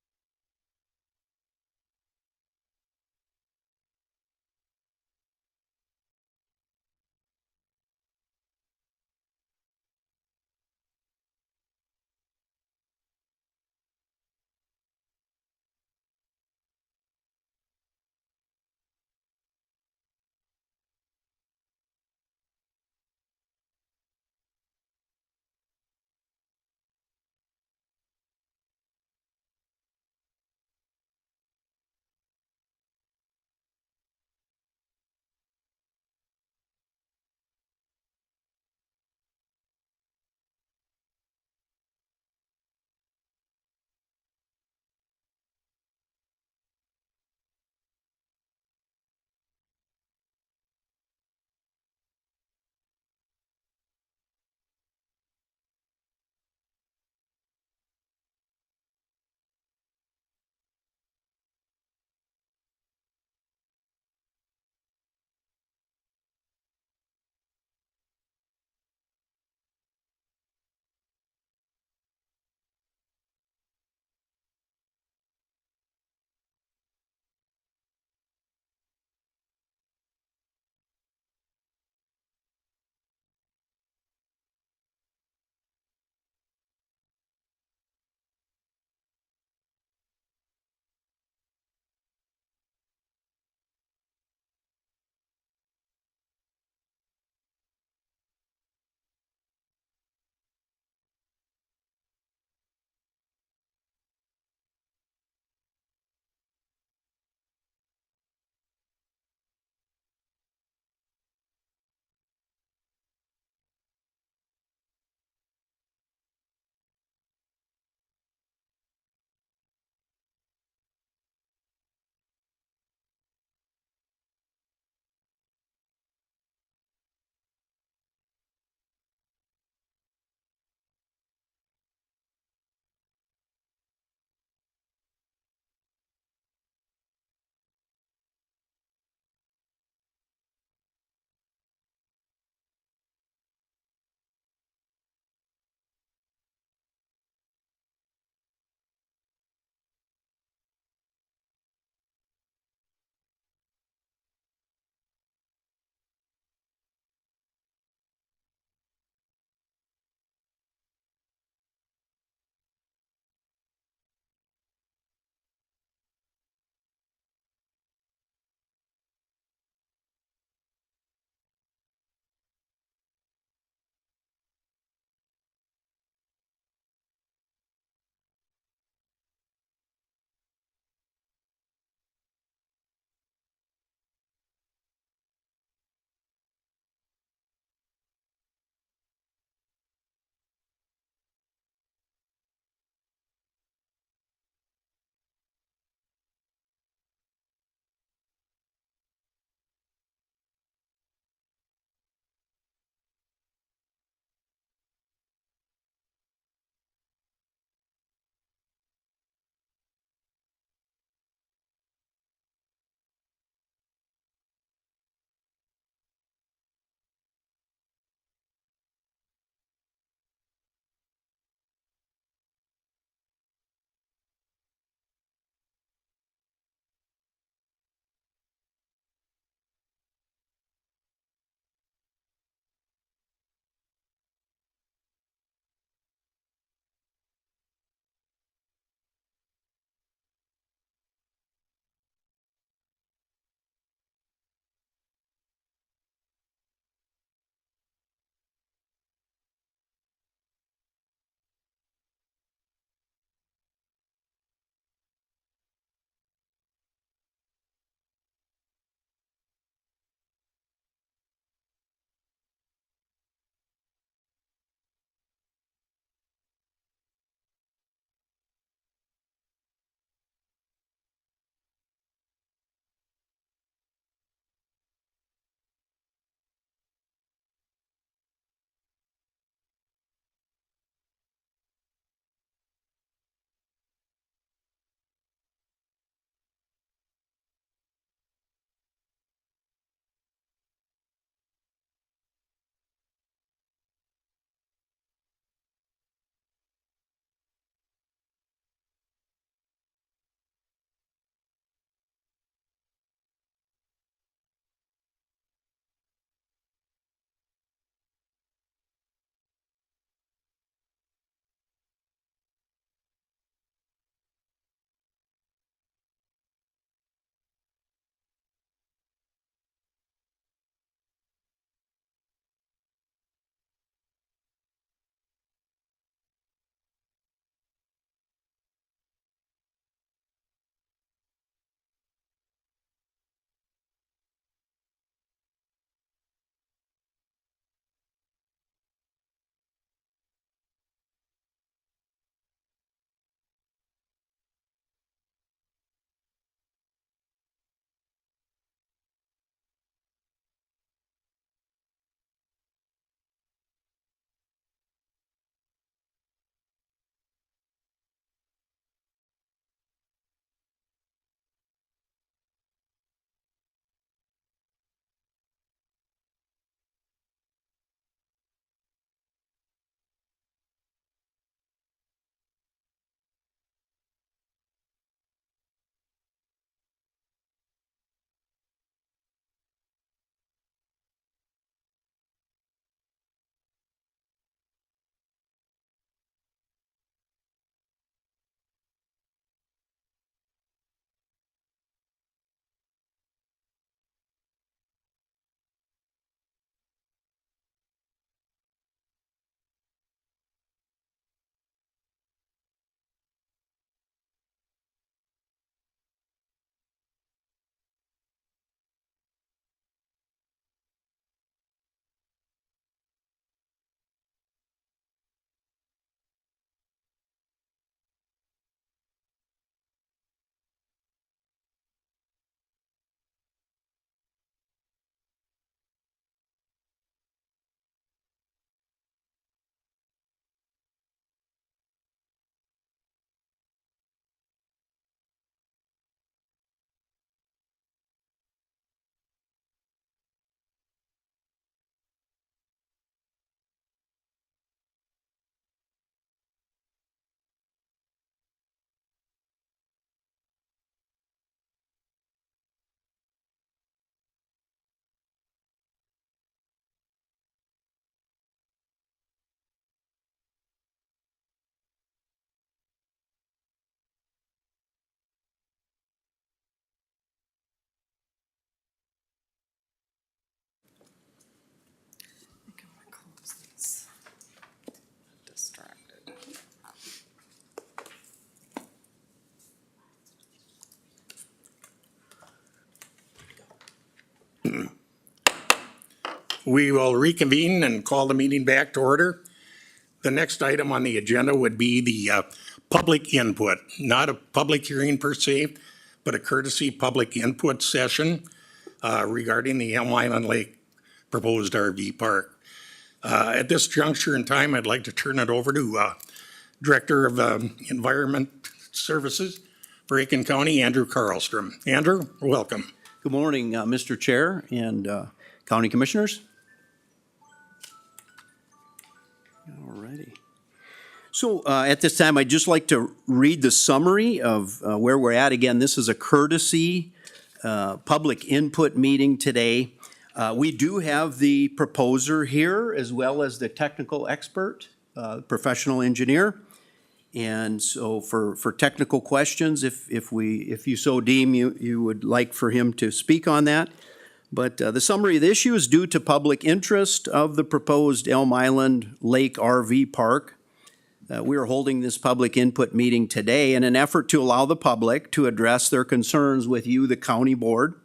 We will reconvene and call the meeting back to order. The next item on the agenda would be the public input, not a public hearing per se, but a courtesy public input session regarding the Elm Island Lake proposed RV park. At this juncture in time, I'd like to turn it over to Director of Environment Services for Aitkin County, Andrew Carlstrom. Andrew, welcome. Good morning, Mr. Chair and County Commissioners. Alrighty. So at this time, I'd just like to read the summary of where we're at. Again, this is a courtesy public input meeting today. We do have the proposer here as well as the technical expert, professional engineer. And so for technical questions, if you so deem you would like for him to speak on that. But the summary of the issue is due to public interest of the proposed Elm Island Lake RV Park. We are holding this public input meeting today in an effort to allow the public to address their concerns with you, the county board.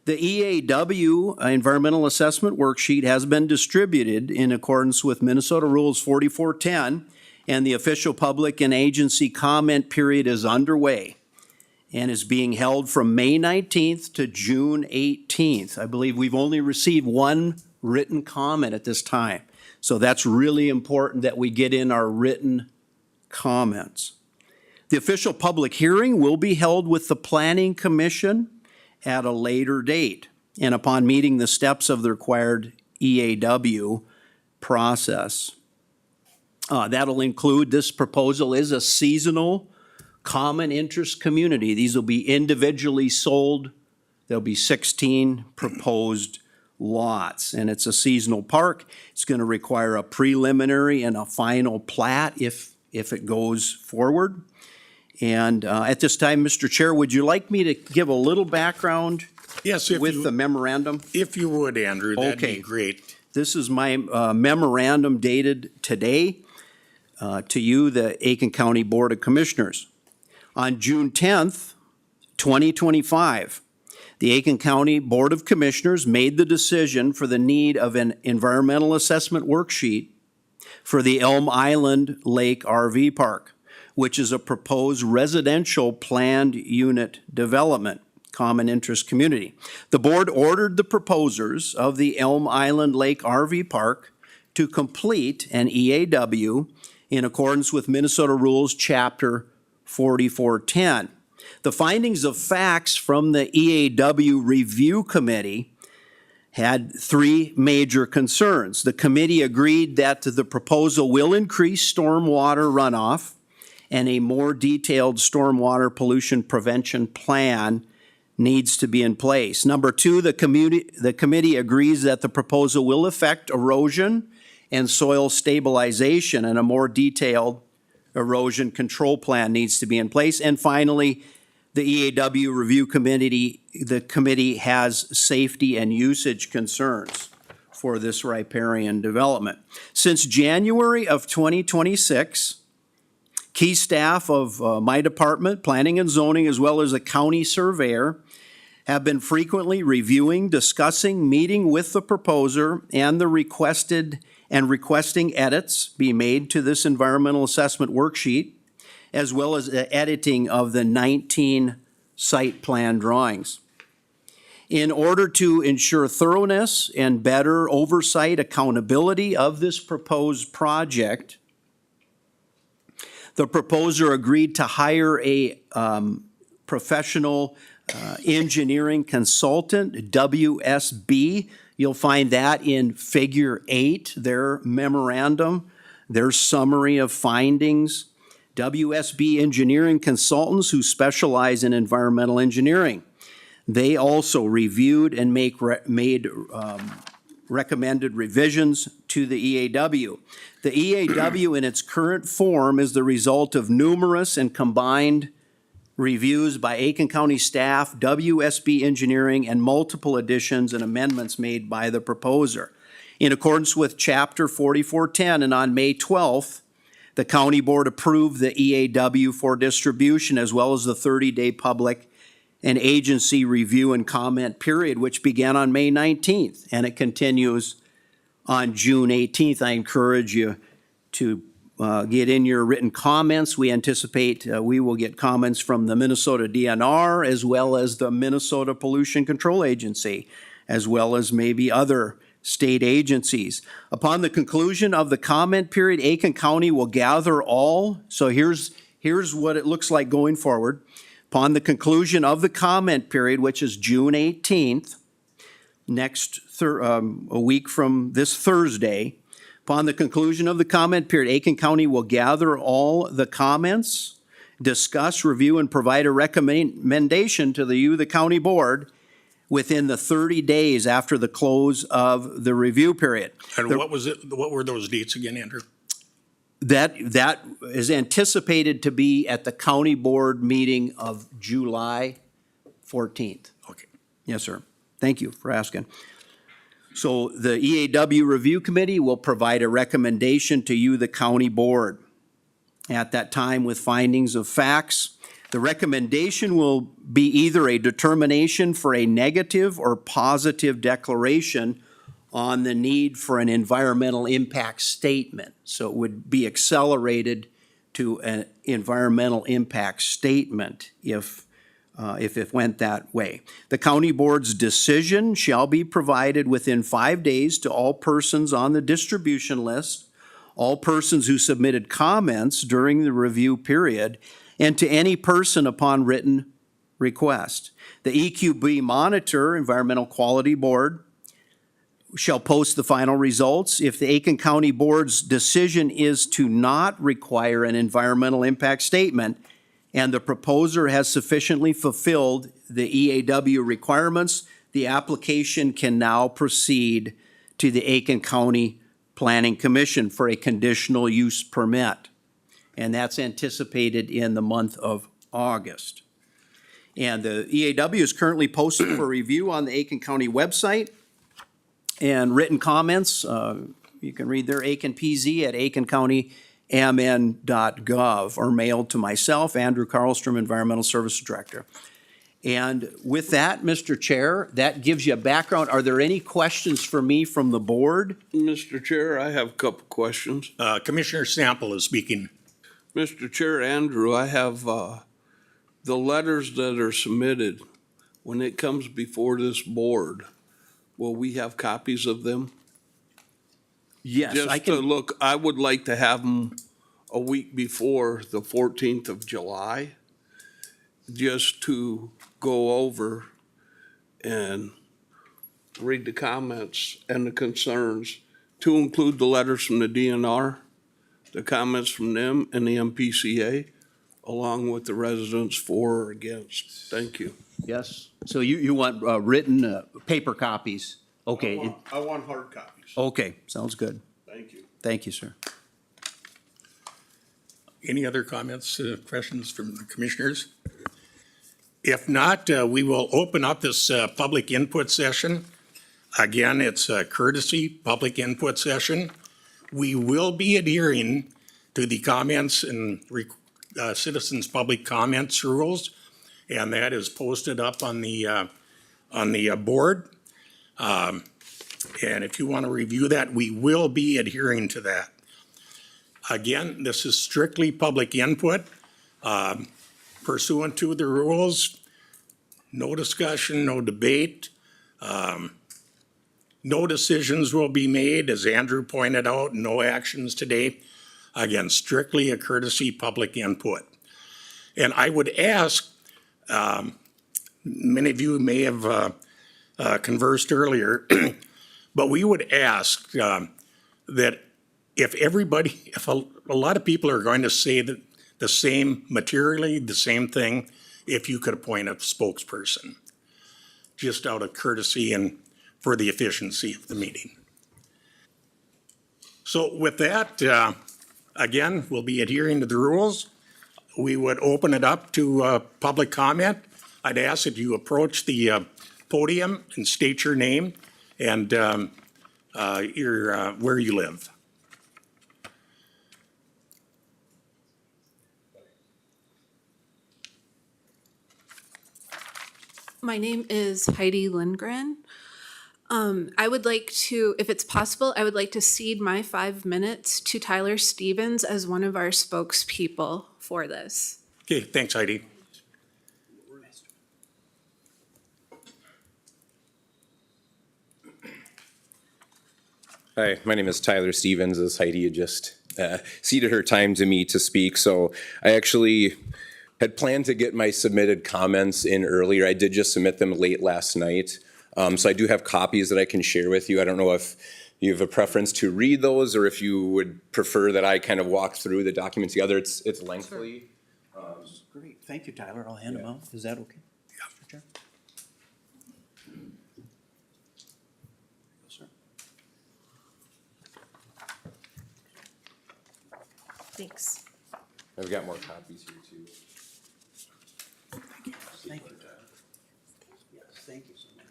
The EAW Environmental Assessment Worksheet has been distributed in accordance with Minnesota Rules 4410, and the official public and agency comment period is underway and is being held from May 19th to June 18th. I believe we've only received one written comment at this time. So that's really important that we get in our written comments. The official public hearing will be held with the Planning Commission at a later date and upon meeting the steps of the required EAW process. That'll include, this proposal is a seasonal common interest community. These will be individually sold. There'll be 16 proposed lots, and it's a seasonal park. It's going to require a preliminary and a final plat if it goes forward. And at this time, Mr. Chair, would you like me to give a little background? Yes, with the memorandum? If you would, Andrew, that'd Okay. be great. This is my memorandum dated today to you, the Aitkin County Board of Commissioners. On June 10th, 2025, the Aitkin County Board of Commissioners made the decision for the need of an environmental assessment worksheet for the Elm Island Lake RV Park, which is a proposed residential planned unit development, common interest community. The board ordered the proposers of the Elm Island Lake RV Park to complete an EAW in accordance with Minnesota Rules Chapter 4410. The findings of facts from the EAW Review Committee had three major concerns. The committee agreed that the proposal will increase stormwater runoff, and a more detailed stormwater pollution prevention plan needs to be in place. Number two, the committee agrees that the proposal will affect erosion and soil stabilization, and a more detailed erosion control plan needs to be in place. And finally, the EAW Review Committee, the committee has safety and usage concerns for this riparian development. Since January of 2026, key staff of my department, planning and zoning, as well as a county surveyor, have been frequently reviewing, discussing, meeting with the proposer and requesting edits be made to this environmental assessment worksheet, as well as the editing of the 19 site plan drawings. In order to ensure thoroughness and better oversight, accountability of this proposed project, the proposer agreed to hire a professional engineering consultant, WSB. You'll find that in Figure 8, their memorandum, their summary of findings. WSB engineering consultants who specialize in environmental engineering. They also reviewed and made recommended revisions to the EAW. The EAW in its current form is the result of numerous and combined reviews by Aitkin County staff, WSB engineering, and multiple additions and amendments made by the proposer. In accordance with Chapter 4410, and on May 12th, the county board approved the EAW for distribution, as well as the 30-day public and agency review and comment period, which began on May 19th, and it continues on June 18th. I encourage you to get in your written comments. We anticipate we will get comments from the Minnesota DNR as well as the Minnesota Pollution Control Agency, as well as maybe other state agencies. Upon the conclusion of the comment period, Aitkin County will gather all. So here's what it looks like going forward. Upon the conclusion of the comment period, which is June 18th, a week from this Thursday, upon the conclusion of the comment period, Aitkin County will gather all the comments, discuss, review, and provide a recommendation to the county board within the 30 days after the close of the review period. And what were those dates again, Andrew? That is anticipated to be at the county board meeting of July 14th. Okay. Yes, sir. Thank you for asking. So the EAW Review Committee will provide a recommendation to you, the county board, at that time with findings of facts. The recommendation will be either a determination for a negative or positive declaration on the need for an environmental impact statement. So it would be accelerated to an environmental impact statement if it went that way. The county board's decision shall be provided within 5 days to all persons on the distribution list, all persons who submitted comments during the review period, and to any person upon written request. The EQB Monitor, Environmental Quality Board, shall post the final results. If the Aitkin County Board's decision is to not require an environmental impact statement, and the proposer has sufficiently fulfilled the EAW requirements, the application can now proceed to the Aitkin County Planning Commission for a conditional use permit. And that's anticipated in the month of August. And the EAW is currently posted for review on the Aitkin County website. And written comments, you can read there, aikinpz@aitkincounty.mn.gov, or mailed to myself, Andrew Carlstrom, Environmental Services Director. And with that, Mr. Chair, that gives you a background. Are there any questions for me from the board? Mr. Chair, I have a couple questions. Commissioner Sample is speaking. Mr. Chair, Andrew, I have the letters that are submitted. When it comes before this board, will we have copies of them? Yes, I Just to can. look, I would like to have them a week before the 14th of July, just to go over and read the comments and the concerns, to include the letters from the DNR, the comments from them and the MPCA, along with the residents for or against. Thank you. Yes, so you want written paper copies? Okay, I want hard copies. okay, sounds good. Thank you. Thank you, sir. Any other comments, questions from the commissioners? If not, we will open up this public input session. Again, it's a courtesy public input session. We will be adhering to the comments and citizens' public comments rules, and that is posted up on the board. And if you want to review that, we will be adhering to that. Again, this is strictly public input. Pursuant to the rules, no discussion, no debate. No decisions will be made, as Andrew pointed out, no actions today. Again, strictly a courtesy public input. And I would ask, many of you may have conversed earlier, but we would ask that if a lot of people are going to say that materially the same thing, if you could appoint a spokesperson, just out of courtesy and for the efficiency of the meeting. So with that, again, we'll be adhering to the rules. We would open it up to public comment. I'd ask that you approach the podium and state your name and where you live. My name is Heidi Lindgren. I would like to, if it's possible, I would like to cede my 5 minutes to Tyler Stevens as one of our spokespeople for this. Okay, thanks, Heidi. Hi, my name is Tyler Stevens, as Heidi had just ceded her time to me to speak. So I actually had planned to get my submitted comments in earlier. I did just submit them late last night. So I do have copies that I can share with you. I don't know if you have a preference to read those or if you would prefer that I kind of walk through the document together. It's lengthy. Great, thank you, Tyler. I'll hand them out. Is that okay? Yeah. Thanks. I've got more copies here too. Thank you, Tyler. Yes, thank you so much.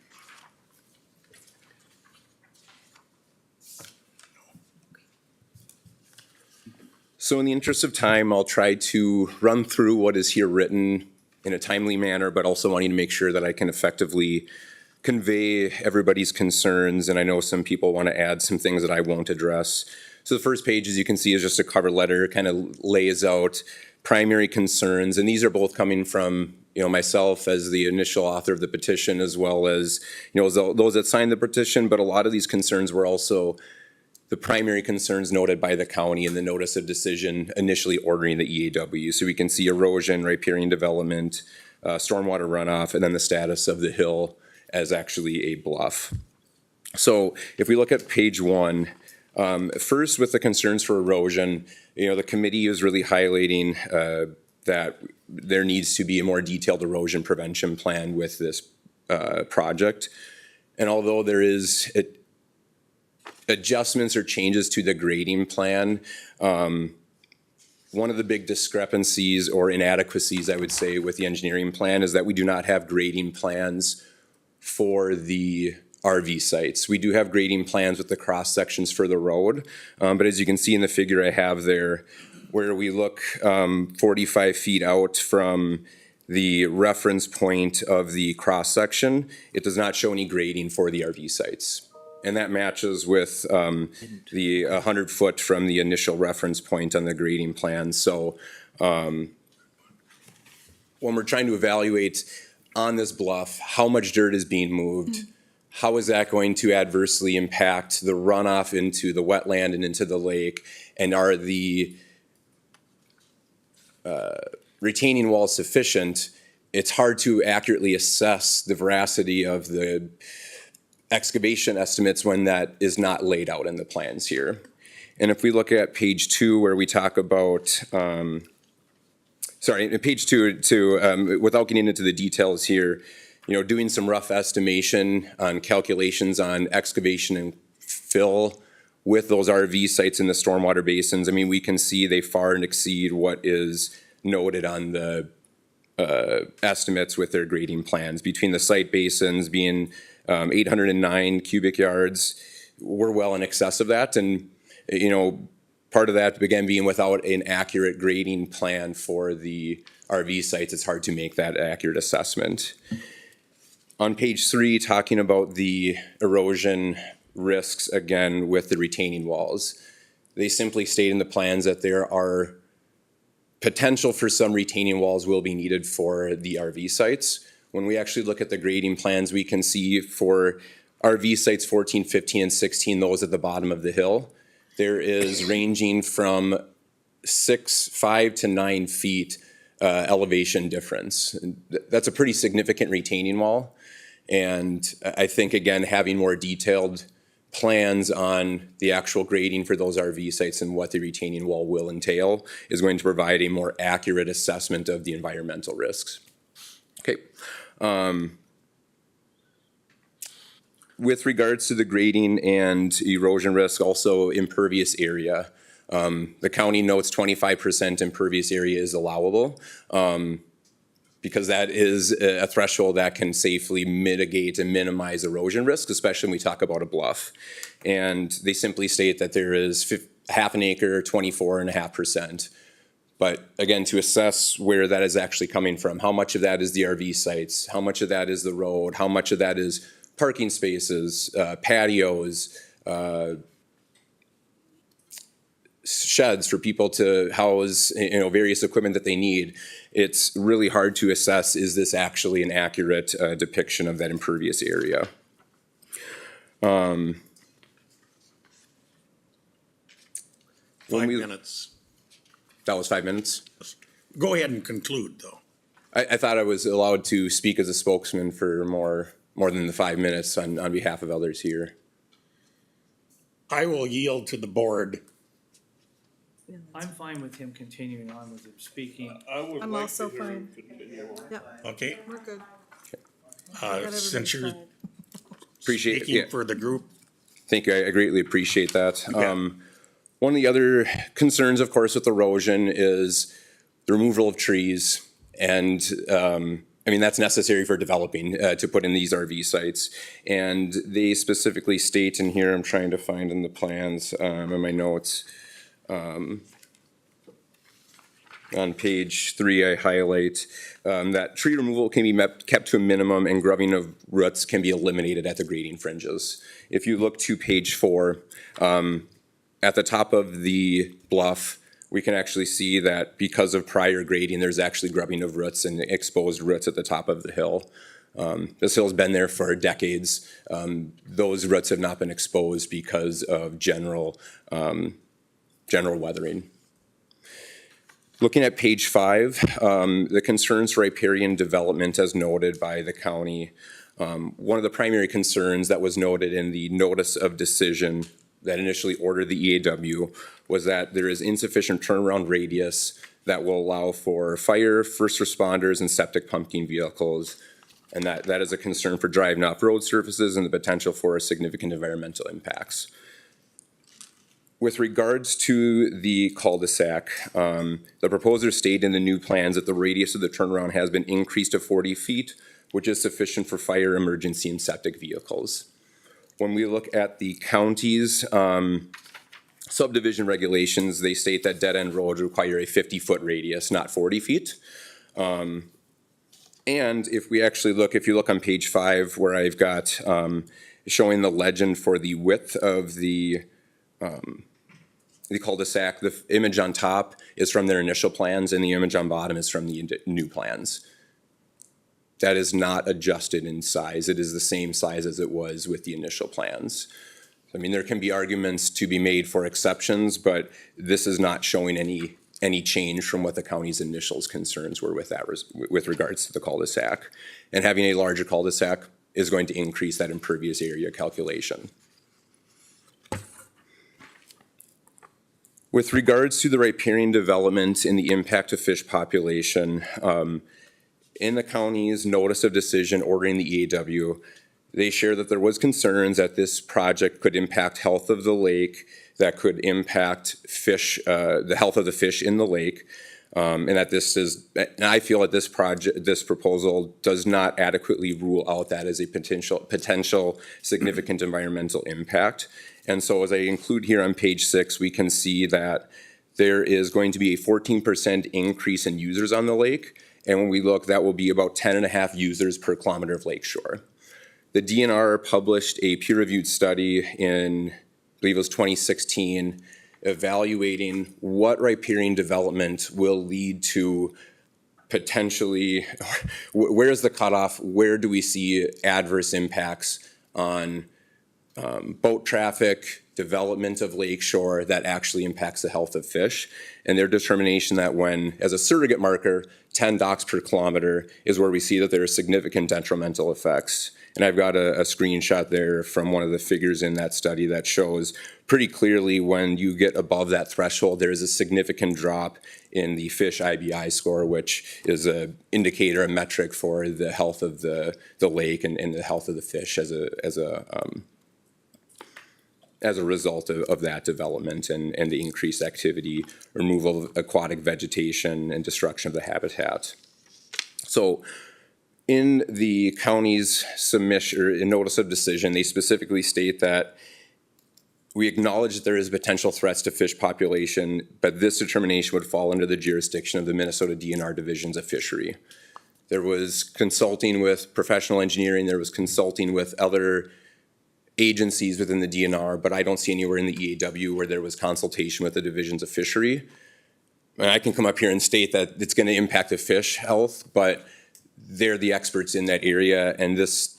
So in the interest of time, I'll try to run through what is here written in a timely manner, but also wanting to make sure that I can effectively convey everybody's concerns. And I know some people want to add some things that I won't address. So the first page, as you can see, is just a cover letter, kind of lays out primary concerns. And these are both coming from, myself as the initial author of the petition, as well as, those that signed the petition. But a lot of these concerns were also the primary concerns noted by the county in the notice of decision initially ordering the EAW. So we can see erosion, riparian development, stormwater runoff, and then the status of the hill as actually a bluff. So if we look at page 1, first with the concerns for erosion, the committee is really highlighting that there needs to be a more detailed erosion prevention plan with this project. And although there is adjustments or changes to the grading plan, one of the big discrepancies or inadequacies, I would say, with the engineering plan is that we do not have grading plans for the RV sites. We do have grading plans with the cross sections for the road, but as you can see in the figure I have there, where we look 45 feet out from the reference point of the cross section, it does not show any grading for the RV sites. And that matches with the 100 foot from the initial reference point on the grading plan. So when we're trying to evaluate on this bluff, how much dirt is being moved, how is that going to adversely impact the runoff into the wetland and into the lake? And are the retaining walls sufficient? It's hard to accurately assess the veracity of the excavation estimates when that is not laid out in the plans here. And if we look at page 2 where we talk about, page 2 without getting into the details here, doing some rough estimation on calculations on excavation and fill with those RV sites in the stormwater basins. I mean, we can see they far and exceed what is noted on the estimates with their grading plans. Between the site basins being 809 cubic yards, we're well in excess of that. And, part of that, again, being without an accurate grading plan for the RV sites, it's hard to make that accurate assessment. On page 3, talking about the erosion risks, again, with the retaining walls, they simply state in the plans that there are potential for some retaining walls will be needed for the RV sites. When we actually look at the grading plans, we can see for RV sites 14, 15, and 16, those at the bottom of the hill, there is ranging from 5 to 9 feet elevation difference. That's a pretty significant retaining wall. And I think, again, having more detailed plans on the actual grading for those RV sites and what the retaining wall will entail is going to provide a more accurate assessment of the environmental risks. Okay. With regards to the grading and erosion risk, also impervious area. The county notes 25% impervious area is allowable because that is a threshold that can safely mitigate and minimize erosion risk, especially when we talk about a bluff. And they simply state that there is half an acre, 24.5%. But again, to assess where that is actually coming from, how much of that is the RV sites, how much of that is the road, how much of that is parking spaces, patios, sheds for people to house, various equipment that they need. It's really hard to assess, is this actually an accurate depiction of that impervious area? When 5 we- minutes. That was 5 minutes? Go ahead and conclude, though. I thought I was allowed to speak as a spokesman for more than the 5 minutes on behalf of others here. I will yield to the board. I'm fine with him continuing on with him speaking. I'm also fine. Yep, Okay, we're good. Got since you're everybody Appreciate it. speaking for the group, Thank you. I greatly appreciate that. bet. One of the other concerns, of course, with erosion is the removal of trees. And, that's necessary for developing, to put in these RV sites. And they specifically state in here, I'm trying to find in the plans, in my notes. On page 3, I highlight that tree removal can be kept to a minimum and grubbing of roots can be eliminated at the grading fringes. If you look to page 4, at the top of the bluff, we can actually see that because of prior grading, there's actually grubbing of roots and exposed roots at the top of the hill. This hill's been there for decades. Those roots have not been exposed because of general weathering. Looking at page 5, the concerns for riparian development as noted by the county. One of the primary concerns that was noted in the notice of decision that initially ordered the EAW was that there is insufficient turnaround radius that will allow for fire, first responders, and septic pumping vehicles. And that is a concern for driving off-road surfaces and the potential for significant environmental impacts. With regards to the cul-de-sac, the proposer stated in the new plans that the radius of the turnaround has been increased to 40 feet, which is sufficient for fire, emergency, and septic vehicles. When we look at the county's subdivision regulations, they state that dead-end roads require a 50-foot radius, not 40 feet. And if you look on page 5, where I've got showing the legend for the width of the cul-de-sac, the image on top is from their initial plans, and the image on bottom is from the new plans. That is not adjusted in size. It is the same size as it was with the initial plans. There can be arguments to be made for exceptions, but this is not showing any change from what the county's initial concerns were with regards to the cul-de-sac. And having a larger cul-de-sac is going to increase that impervious area calculation. With regards to the riparian development and the impact of fish population, in the county's notice of decision ordering the EAW, they share that there was concerns that this project could impact health of the lake, that could impact fish, the health of the fish in the lake, and that and I feel that this proposal does not adequately rule out that as a potential significant environmental impact. And so as I include here on page 6, we can see that there is going to be a 14% increase in users on the lake. And when we look, that will be about 10.5 users per kilometer of lakeshore. The DNR published a peer-reviewed study in, I believe it was 2016, evaluating what riparian development will lead to potentially, where is the cutoff, where do we see adverse impacts on boat traffic, development of lakeshore that actually impacts the health of fish. And their determination that when, as a surrogate marker, 10 docks per kilometer is where we see that there are significant detrimental effects. And I've got a screenshot there from one of the figures in that study that shows pretty clearly when you get above that threshold, there is a significant drop in the fish IBI score, which is an indicator, a metric for the health of the lake and the health of the fish as a result of that development and the increased activity, removal of aquatic vegetation, and destruction of the habitat. So in the county's submission, or in notice of decision, they specifically state that we acknowledge that there is potential threats to fish population, but this determination would fall under the jurisdiction of the Minnesota DNR divisions of fishery. There was consulting with professional engineering, there was consulting with other agencies within the DNR, but I don't see anywhere in the EAW where there was consultation with the divisions of fishery. And I can come up here and state that it's gonna impact the fish health, but they're the experts in that area, and this,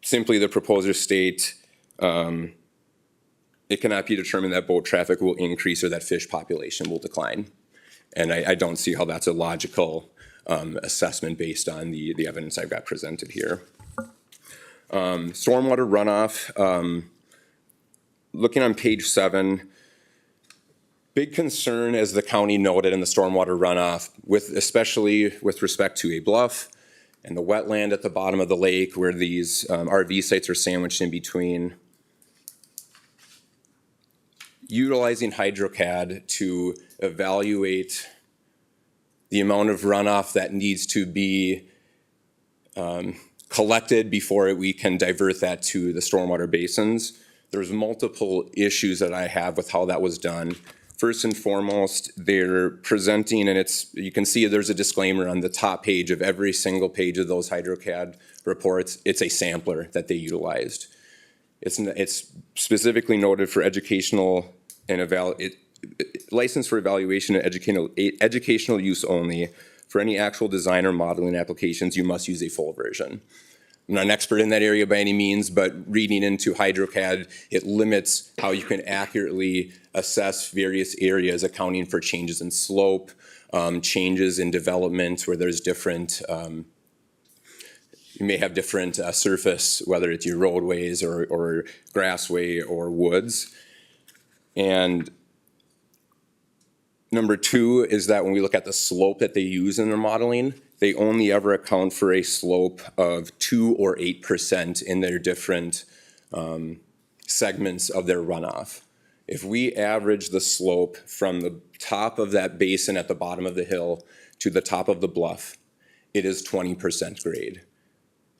simply the proposers state, it cannot be determined that boat traffic will increase or that fish population will decline. And I don't see how that's a logical assessment based on the evidence I've got presented here. Stormwater runoff, looking on page 7, big concern, as the county noted, in the stormwater runoff, especially with respect to a bluff and the wetland at the bottom of the lake where these RV sites are sandwiched in between. Utilizing HydroCAD to evaluate the amount of runoff that needs to be collected before we can divert that to the stormwater basins. There's multiple issues that I have with how that was done. First and foremost, they're presenting, and you can see there's a disclaimer on the top page of every single page of those HydroCAD reports. It's a sampler that they utilized. It's specifically noted for educational and license for evaluation and educational use only. For any actual design or modeling applications, you must use a full version. I'm not an expert in that area by any means, but reading into HydroCAD, it limits how you can accurately assess various areas, accounting for changes in slope, changes in development where there's different, you may have different surface, whether it's your roadways or grassway or woods. And number 2 is that when we look at the slope that they use in their modeling, they only ever account for a slope of 2 or 8% in their different segments of their runoff. If we average the slope from the top of that basin at the bottom of the hill to the top of the bluff, it is 20% grade.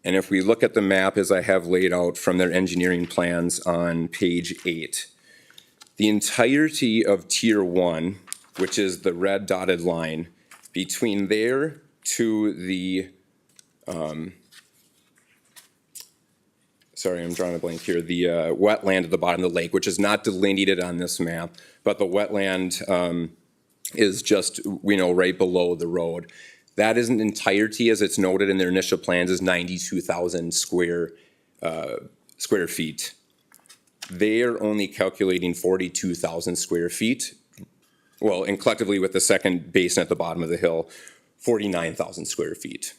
And if we look at the map as I have laid out from their engineering plans on page 8, the entirety of Tier 1, which is the red dotted line, between there to the, sorry, I'm drawing a blank here, the wetland at the bottom of the lake, which is not delineated on this map, but the wetland is just, right below the road. That is an entirety, as it's noted in their initial plans, is 92,000 square feet. They are only calculating 42,000 square feet. Well, and collectively with the second basin at the bottom of the hill, 49,000 square feet.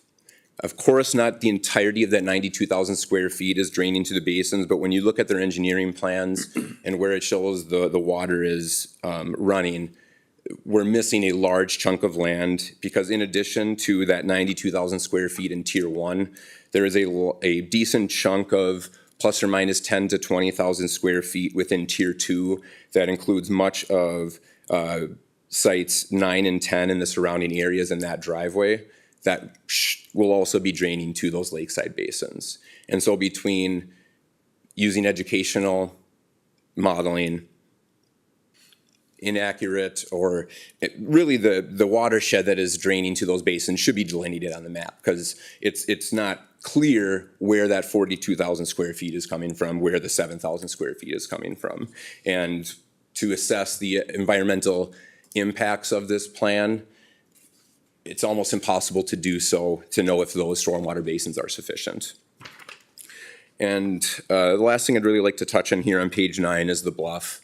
Of course, not the entirety of that 92,000 square feet is draining to the basins, but when you look at their engineering plans and where it shows the water is running, we're missing a large chunk of land, because in addition to that 92,000 square feet in Tier 1, there is a decent chunk of plus or minus 10 to 20,000 square feet within Tier 2 that includes much of sites 9 and 10 in the surrounding areas in that driveway that will also be draining to those lakeside basins. And so between using educational modeling, inaccurate, or really the watershed that is draining to those basins should be delineated on the map, because it's not clear where that 42,000 square feet is coming from, where the 7,000 square feet is coming from. And to assess the environmental impacts of this plan, it's almost impossible to do so to know if those stormwater basins are sufficient. And the last thing I'd really like to touch on here on page 9 is the bluff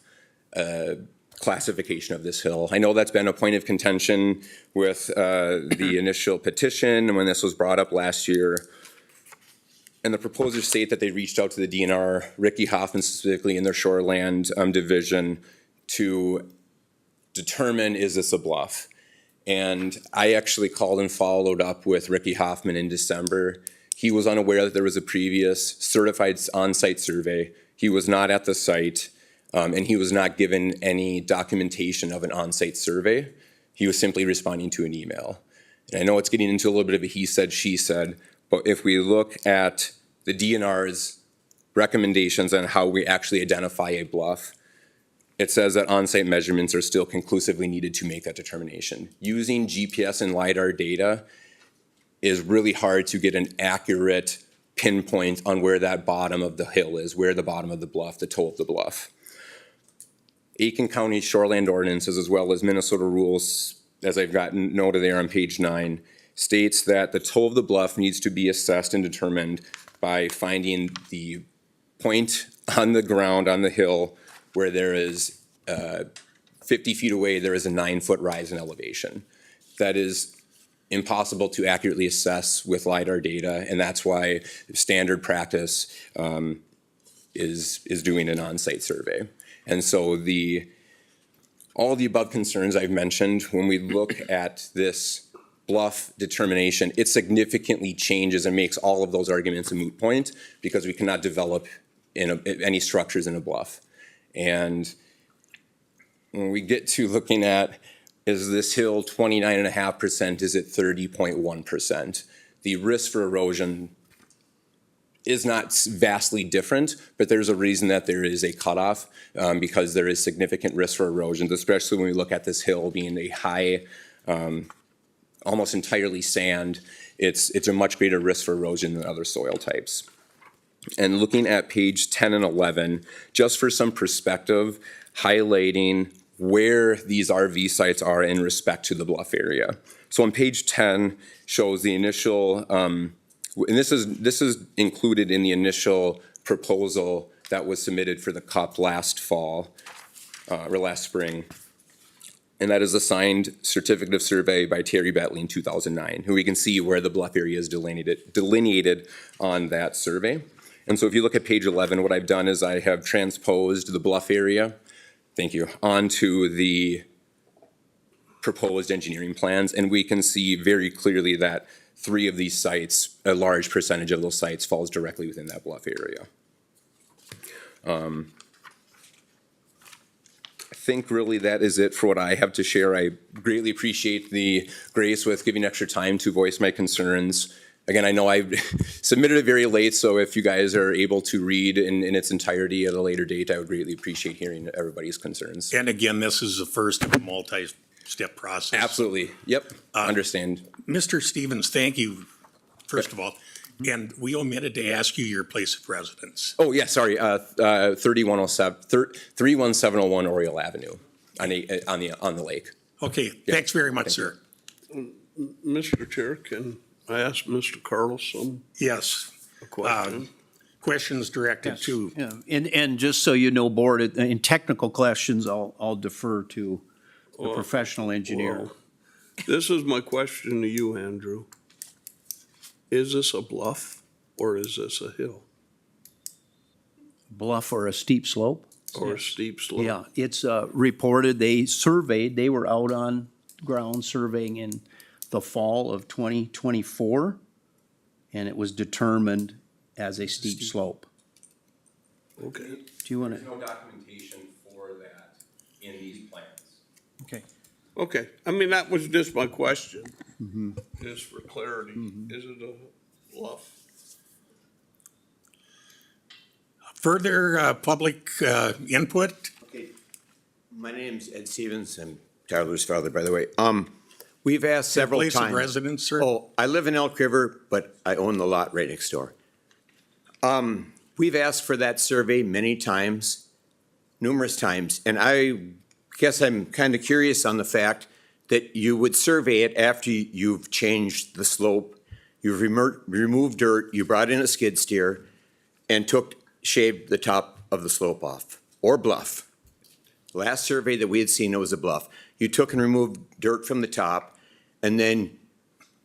classification of this hill. I know that's been a point of contention with the initial petition when this was brought up last year. And the proposers state that they reached out to the DNR, Ricky Hoffman specifically in their shoreland division, to determine, is this a bluff? And I actually called and followed up with Ricky Hoffman in December. He was unaware that there was a previous certified on-site survey. He was not at the site, and he was not given any documentation of an on-site survey. He was simply responding to an email. And I know it's getting into a little bit of a he said, she said, but if we look at the DNR's recommendations on how we actually identify a bluff, it says that on-site measurements are still conclusively needed to make that determination. Using GPS and LiDAR data is really hard to get an accurate pinpoint on where that bottom of the hill is, where the bottom of the bluff, the toe of the bluff. Aitkin County shoreland ordinances, as well as Minnesota rules, as I've gotten noted there on page 9, states that the toe of the bluff needs to be assessed and determined by finding the point on the ground on the hill where there is 50 feet away, there is a 9-foot rise in elevation. That is impossible to accurately assess with LiDAR data, and that's why standard practice is doing an on-site survey. And so all the above concerns I've mentioned, when we look at this bluff determination, it significantly changes and makes all of those arguments a moot point because we cannot develop any structures in a bluff. And when we get to looking at, is this hill 29.5%, is it 30.1%? The risk for erosion is not vastly different, but there's a reason that there is a cutoff because there is significant risk for erosion, especially when we look at this hill being a high, almost entirely sand. It's a much greater risk for erosion than other soil types. And looking at page 10 and 11, just for some perspective, highlighting where these RV sites are in respect to the bluff area. So on page 10 shows the initial, and this is included in the initial proposal that was submitted for the CUP last fall, or last spring. And that is a signed certificate of survey by Terry Bentley in 2009, who we can see where the bluff area is delineated on that survey. And so if you look at page 11, what I've done is I have transposed the bluff area, thank you, onto the proposed engineering plans, and we can see very clearly that 3 of these sites, a large percentage of those sites falls directly within that bluff area. I think really that is it for what I have to share. I greatly appreciate the grace with giving extra time to voice my concerns. Again, I know I've submitted it very late, so if you guys are able to read in its entirety at a later date, I would greatly appreciate hearing everybody's concerns. And again, this is the first of a multi-step process. Absolutely. Yep. Understand. Mr. Stevens, thank you, first of all. And we omitted to ask you your place of residence. Oh, yeah, sorry. 31701 Oriole Avenue on the lake. Okay, thanks very much, sir. Mr. Chair, can I ask Mr. Carlson Yes. a question? Questions directed to, Yeah, and just so you know, Board, in technical questions, I'll defer to the professional engineer. Well, this is my question to you, Andrew. Is this a bluff or is this a hill Bluff or a steep slope? or a steep slope? Yeah, it's reported, they surveyed, they were out on ground surveying in the fall of 2024, and it was determined as a steep slope. Okay. Do you want to? no documentation for that in these plans. Okay. Okay, I mean, that was just my question, just for clarity. Is it a bluff? further public input? Okay, my name's Ed Stevens. I'm Tyler's father, by the way. We've asked several Place of times. residence, sir? Oh, I live in Elk River, but I own the lot right next door. We've asked for that survey many times, numerous times, and I guess I'm kind of curious on the fact that you would survey it after you've changed the slope, you've removed dirt, you brought in a skid steer, and shaved the top of the slope off, or bluff. Last survey that we had seen, it was a bluff. You took and removed dirt from the top, and then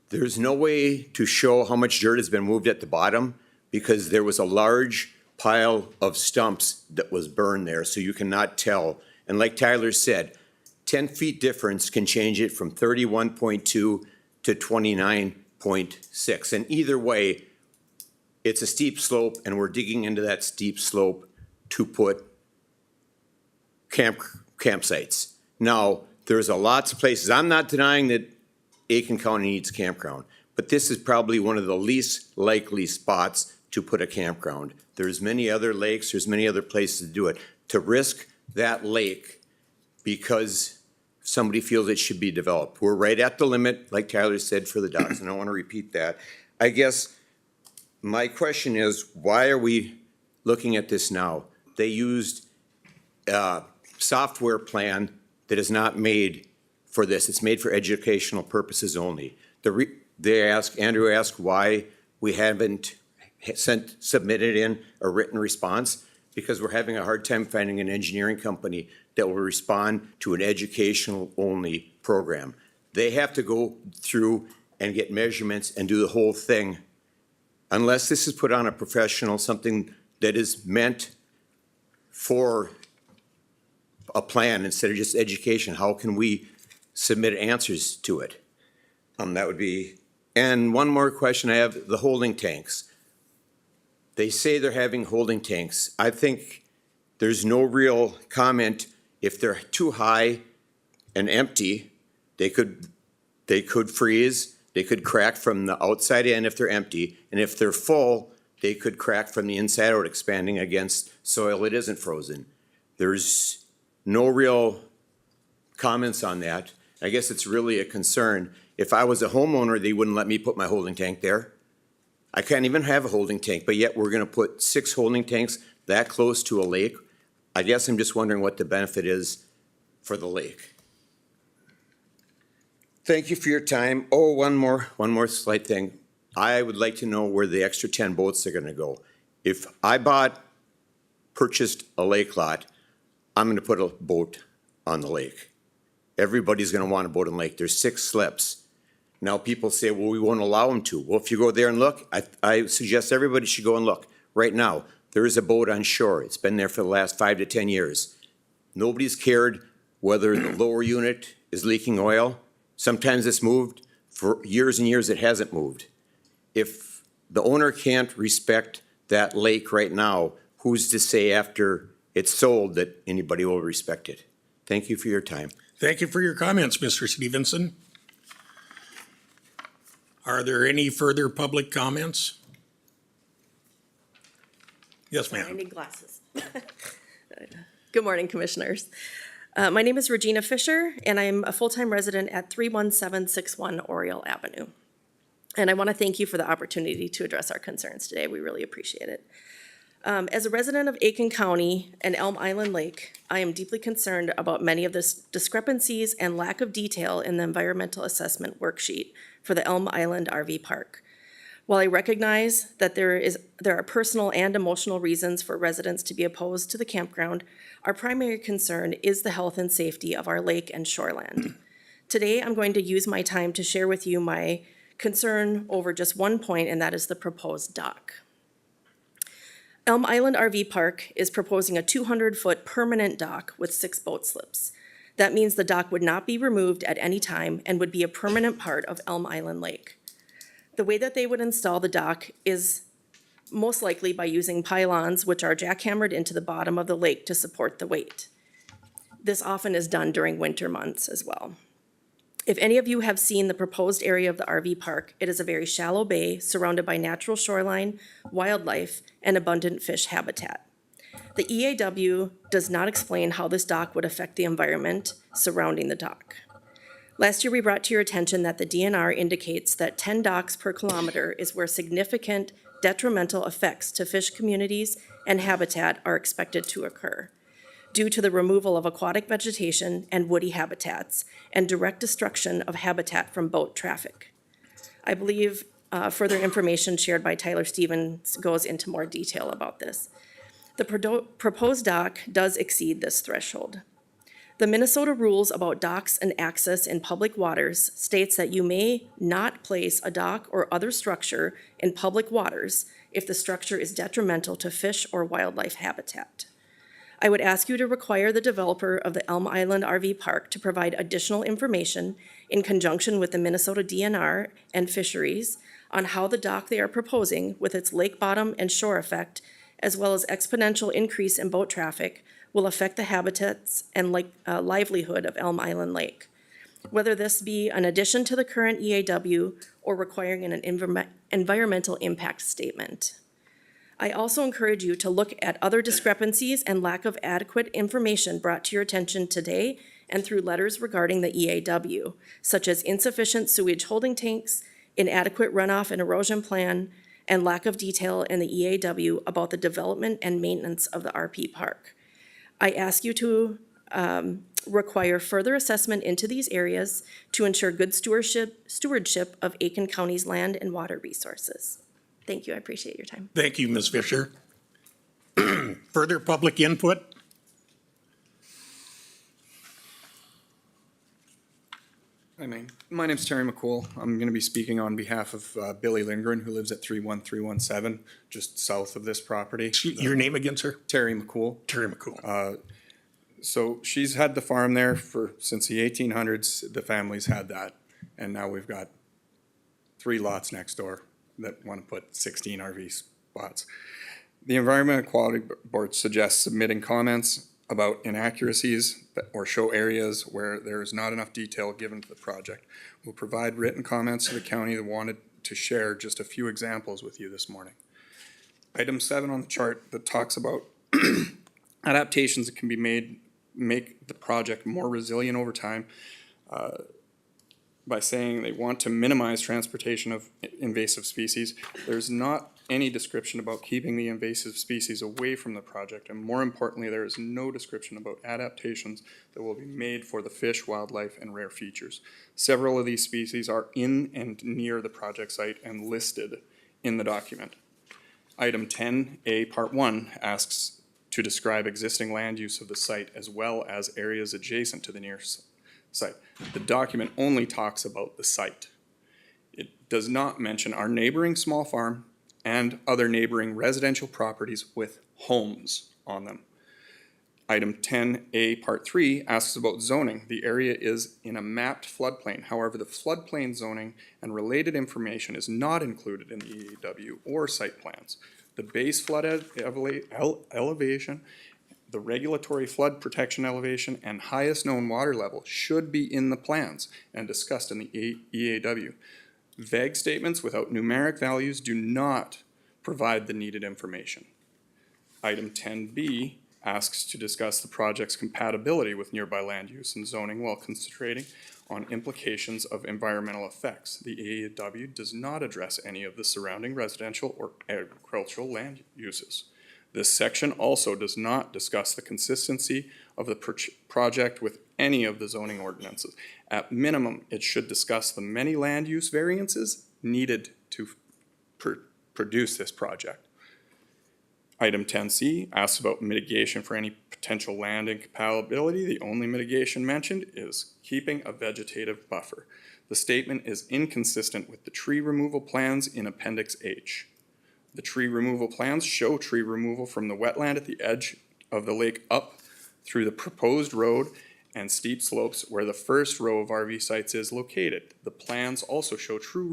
there's no way to show how much dirt has been moved at the bottom because there was a large pile of stumps that was burned there, so you cannot tell. And like Tyler said, 10 feet difference can change it from 31.2 to 29.6. And either way, it's a steep slope, and we're digging into that steep slope to put campsites. Now, there's lots of places. I'm not denying that Aitkin County needs a campground, but this is probably one of the least likely spots to put a campground. There's many other lakes, there's many other places to do it. To risk that lake because somebody feels it should be developed. We're right at the limit, like Tyler said, for the docks, and I don't want to repeat that. I guess my question is, why are we looking at this now? They used a software plan that is not made for this. It's made for educational purposes only. Andrew asked why we haven't submitted in a written response, because we're having a hard time finding an engineering company that will respond to an educational-only program. They have to go through and get measurements and do the whole thing. Unless this is put on a professional, something that is meant for a plan instead of just education, how can we submit answers to it? That would be, and one more question I have, the holding tanks. They say they're having holding tanks. I think there's no real comment. If they're too high and empty, they could freeze, they could crack from the outside in if they're empty, and if they're full, they could crack from the inside out, expanding against soil that isn't frozen. There's no real comments on that. I guess it's really a concern. If I was a homeowner, they wouldn't let me put my holding tank there. I can't even have a holding tank, but yet we're gonna put 6 holding tanks that close to a lake. I guess I'm just wondering what the benefit is for the lake. Thank you for your time. Oh, one more slight thing. I would like to know where the extra 10 boats are gonna go. If I purchased a lake lot, I'm gonna put a boat on the lake. Everybody's gonna want a boat on the lake. There's 6 slips. Now people say, well, we won't allow them to. Well, if you go there and look, I suggest everybody should go and look. Right now, there is a boat on shore. It's been there for the last 5 to 10 years. Nobody's cared whether the lower unit is leaking oil. Sometimes it's moved. For years and years, it hasn't moved. If the owner can't respect that lake right now, who's to say after it's sold that anybody will respect it? Thank you for your time. Thank you for your comments, Mr. Stevenson. Are there any further public comments? Yes, I ma'am. need glasses. Good morning, Commissioners. My name is Regina Fisher, and I'm a full-time resident at 31761 Oriole Avenue. And I want to thank you for the opportunity to address our concerns today. We really appreciate it. As a resident of Aitkin County and Elm Island Lake, I am deeply concerned about many of the discrepancies and lack of detail in the environmental assessment worksheet for the Elm Island RV Park. While I recognize that there are personal and emotional reasons for residents to be opposed to the campground, our primary concern is the health and safety of our lake and shoreland. Today, I'm going to use my time to share with you my concern over just one point, and that is the proposed dock. Elm Island RV Park is proposing a 200-foot permanent dock with 6 boat slips. That means the dock would not be removed at any time and would be a permanent part of Elm Island Lake. The way that they would install the dock is most likely by using pylons, which are jackhammered into the bottom of the lake to support the weight. This often is done during winter months as well. If any of you have seen the proposed area of the RV park, it is a very shallow bay surrounded by natural shoreline, wildlife, and abundant fish habitat. The EAW does not explain how this dock would affect the environment surrounding the dock. Last year, we brought to your attention that the DNR indicates that 10 docks per kilometer is where significant detrimental effects to fish communities and habitat are expected to occur, due to the removal of aquatic vegetation and woody habitats and direct destruction of habitat from boat traffic. I believe further information shared by Tyler Stevens goes into more detail about this. The proposed dock does exceed this threshold. The Minnesota rules about docks and access in public waters states that you may not place a dock or other structure in public waters if the structure is detrimental to fish or wildlife habitat. I would ask you to require the developer of the Elm Island RV Park to provide additional information in conjunction with the Minnesota DNR and fisheries on how the dock they are proposing, with its lake bottom and shore effect, as well as exponential increase in boat traffic, will affect the habitats and livelihood of Elm Island Lake. Whether this be an addition to the current EAW or requiring an environmental impact statement. I also encourage you to look at other discrepancies and lack of adequate information brought to your attention today and through letters regarding the EAW, such as insufficient sewage holding tanks, inadequate runoff and erosion plan, and lack of detail in the EAW about the development and maintenance of the RP park. I ask you to require further assessment into these areas to ensure good stewardship of Aitkin County's land and water resources. Thank you, I appreciate your time. Thank you, Ms. Fisher. Further public input? Hi, my name's Terry McCool. I'm going to be speaking on behalf of Billy Lindgren, who lives at 31317, just south of this property. Your name again, sir? Terry McCool. Terry McCool. So she's had the farm there since the 1800s. The family's had that, and now we've got 3 lots next door that want to put 16 RV spots. The Environmental Quality Board suggests submitting comments about inaccuracies or show areas where there is not enough detail given to the project. We'll provide written comments to the county that wanted to share just a few examples with you this morning. Item 7 on the chart that talks about adaptations that can be made, make the project more resilient over time by saying they want to minimize transportation of invasive species. There's not any description about keeping the invasive species away from the project, and more importantly, there is no description about adaptations that will be made for the fish, wildlife, and rare features. Several of these species are in and near the project site and listed in the document. Item 10A, Part 1, asks to describe existing land use of the site as well as areas adjacent to the near site. The document only talks about the site. It does not mention our neighboring small farm and other neighboring residential properties with homes on them. Item 10A, Part 3, asks about zoning. The area is in a mapped floodplain. However, the floodplain zoning and related information is not included in the EAW or site plans. The base flood elevation, the regulatory flood protection elevation, and highest known water level should be in the plans and discussed in the EAW. Vague statements without numeric values do not provide the needed information. Item 10B asks to discuss the project's compatibility with nearby land use and zoning while concentrating on implications of environmental effects. The EAW does not address any of the surrounding residential or agricultural land uses. This section also does not discuss the consistency of the project with any of the zoning ordinances. At minimum, it should discuss the many land use variances needed to produce this project. Item 10C asks about mitigation for any potential land incompatibility. The only mitigation mentioned is keeping a vegetative buffer. The statement is inconsistent with the tree removal plans in Appendix H. The tree removal plans show tree removal from the wetland at the edge of the lake up through the proposed road and steep slopes where the first row of RV sites is located. The plans also show tree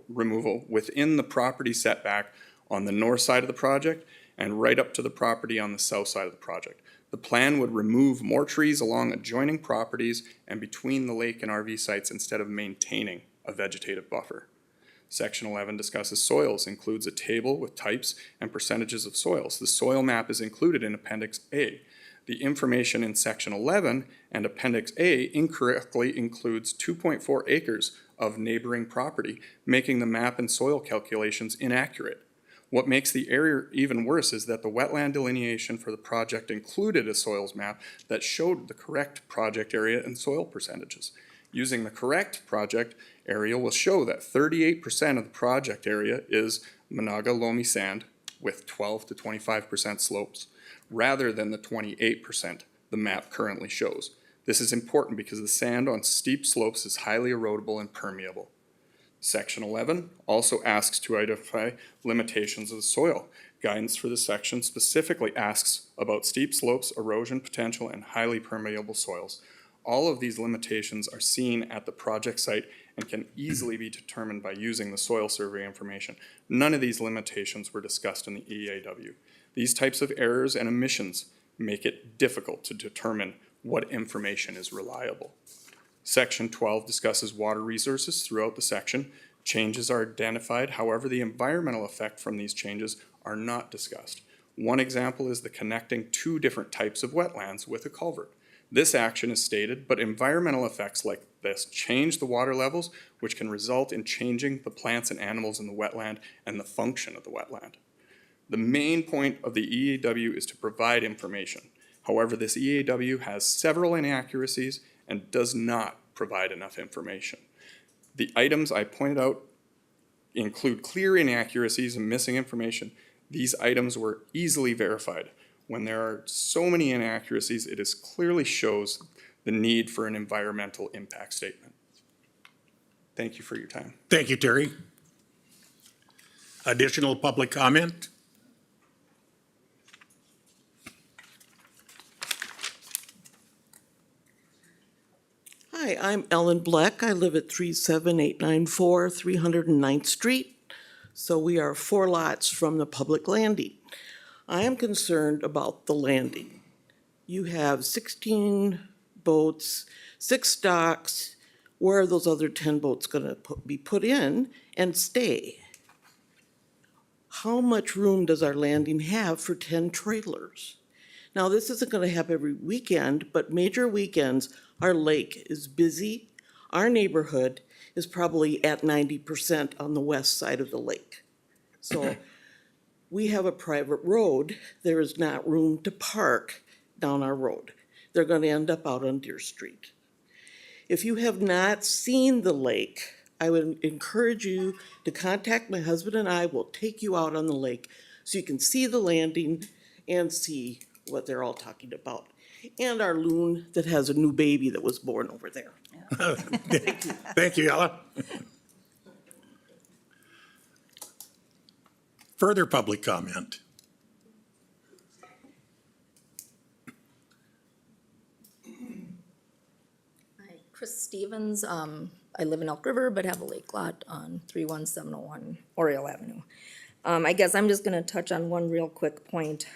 removal within the property setback on the north side of the project and right up to the property on the south side of the project. The plan would remove more trees along adjoining properties and between the lake and RV sites instead of maintaining a vegetative buffer. Section 11 discusses soils, includes a table with types and percentages of soils. The soil map is included in Appendix A. The information in Section 11 and Appendix A incorrectly includes 2.4 acres of neighboring property, making the map and soil calculations inaccurate. What makes the area even worse is that the wetland delineation for the project included a soils map that showed the correct project area and soil percentages. Using the correct project area will show that 38% of the project area is Monaga loamy sand with 12 to 25% slopes, rather than the 28% the map currently shows. This is important because the sand on steep slopes is highly erodible and permeable. Section 11 also asks to identify limitations of the soil. Guidance for this section specifically asks about steep slopes, erosion potential, and highly permeable soils. All of these limitations are seen at the project site and can easily be determined by using the soil survey information. None of these limitations were discussed in the EAW. These types of errors and omissions make it difficult to determine what information is reliable. Section 12 discusses water resources throughout the section. Changes are identified, however, the environmental effect from these changes are not discussed. One example is the connecting 2 different types of wetlands with a culvert. This action is stated, but environmental effects like this change the water levels, which can result in changing the plants and animals in the wetland and the function of the wetland. The main point of the EAW is to provide information. However, this EAW has several inaccuracies and does not provide enough information. The items I pointed out include clear inaccuracies and missing information. These items were easily verified. When there are so many inaccuracies, it clearly shows the need for an environmental impact statement. Thank you for your time. Thank you, Terry. Additional public comment? Hi, I'm Ellen Bleck. I live at 37894 309th Street. So we are 4 lots from the public landing. I am concerned about the landing. You have 16 boats, 6 docks. Where are those other 10 boats gonna be put in and stay? How much room does our landing have for 10 trailers? Now, this isn't gonna happen every weekend, but major weekends, our lake is busy. Our neighborhood is probably at 90% on the west side of the lake. So we have a private road. There is not room to park down our road. They're gonna end up out on Deer Street. If you have not seen the lake, I would encourage you to contact my husband and I will take you out on the lake so you can see the landing and see what they're all talking about. And our loon that has a new baby that was born over there. Thank you, Ella. Further public comment? Hi, Chris Stevens. I live in Elk River, but have a lake lot on 31701 Oriole Avenue. I guess I'm just gonna touch on one real quick point.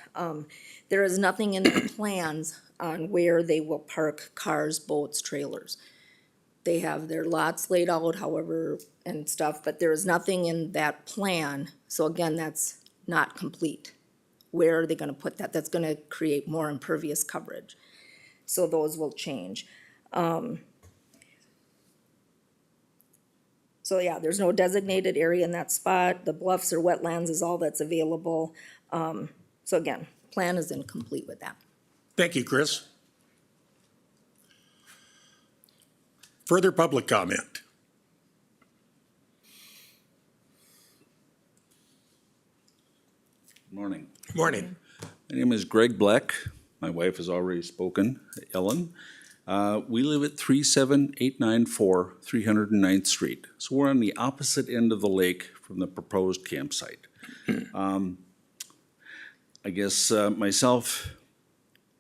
There is nothing in the plans on where they will park cars, boats, trailers. They have their lots laid out, however, and stuff, but there is nothing in that plan. So again, that's not complete. Where are they gonna put that? That's gonna create more impervious coverage. So those will change. So yeah, there's no designated area in that spot. The bluffs or wetlands is all that's available. So again, plan is incomplete with that. Thank you, Chris. Further public comment? Morning. Morning. My name is Greg Bleck. My wife has already spoken, Ellen. We live at 37894 309th Street. So we're on the opposite end of the lake from the proposed campsite. I guess myself,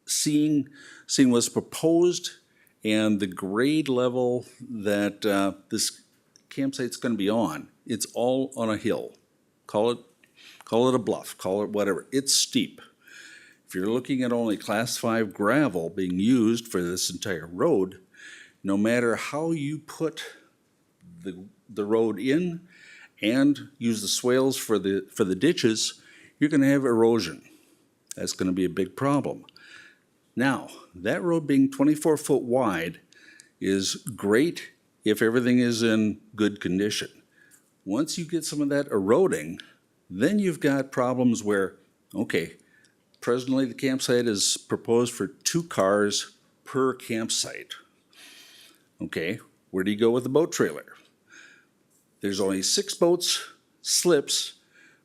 seeing what's proposed and the grade level that this campsite's gonna be on, it's all on a hill. Call it a bluff, call it whatever. It's steep. If you're looking at only Class 5 gravel being used for this entire road, no matter how you put the road in and use the swales for the ditches, you're gonna have erosion. That's gonna be a big problem. Now, that road being 24 foot wide is great if everything is in good condition. Once you get some of that eroding, then you've got problems where, okay, presently the campsite is proposed for 2 cars per campsite. Okay, where do you go with the boat trailer? There's only 6 boats, slips.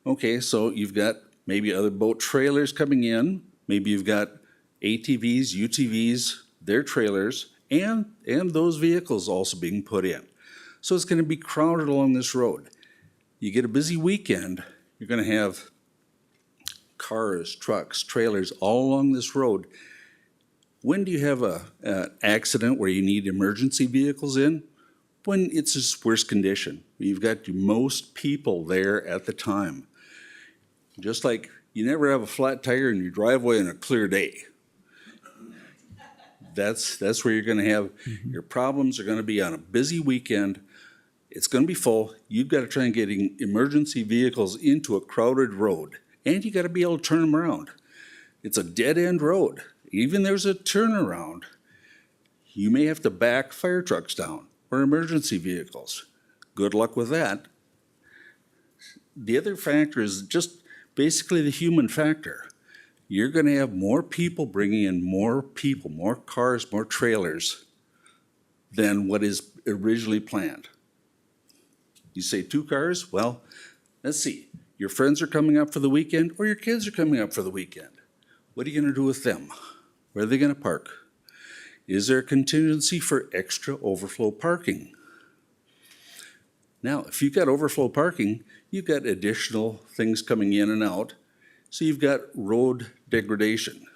Okay, so you've got maybe other boat trailers coming in. Maybe you've got ATVs, UTVs, their trailers, and those vehicles also being put in. So it's gonna be crowded along this road. You get a busy weekend, you're gonna have cars, trucks, trailers all along this road. When do you have an accident where you need emergency vehicles in? When it's its worst condition. You've got most people there at the time. Just like you never have a flat tire in your driveway on a clear day. That's where you're gonna have, your problems are gonna be on a busy weekend. It's gonna be full. You've gotta try and get emergency vehicles into a crowded road. And you gotta be able to turn them around. It's a dead-end road. Even there's a turnaround. You may have to back fire trucks down or emergency vehicles. Good luck with that. The other factor is just basically the human factor. You're gonna have more people bringing in more people, more cars, more trailers than what is originally planned. You say 2 cars? Well, let's see. Your friends are coming up for the weekend or your kids are coming up for the weekend. What are you gonna do with them? Where are they gonna park? Is there a contingency for extra overflow parking? Now, if you've got overflow parking, you've got additional things coming in and out. So you've got road degradation.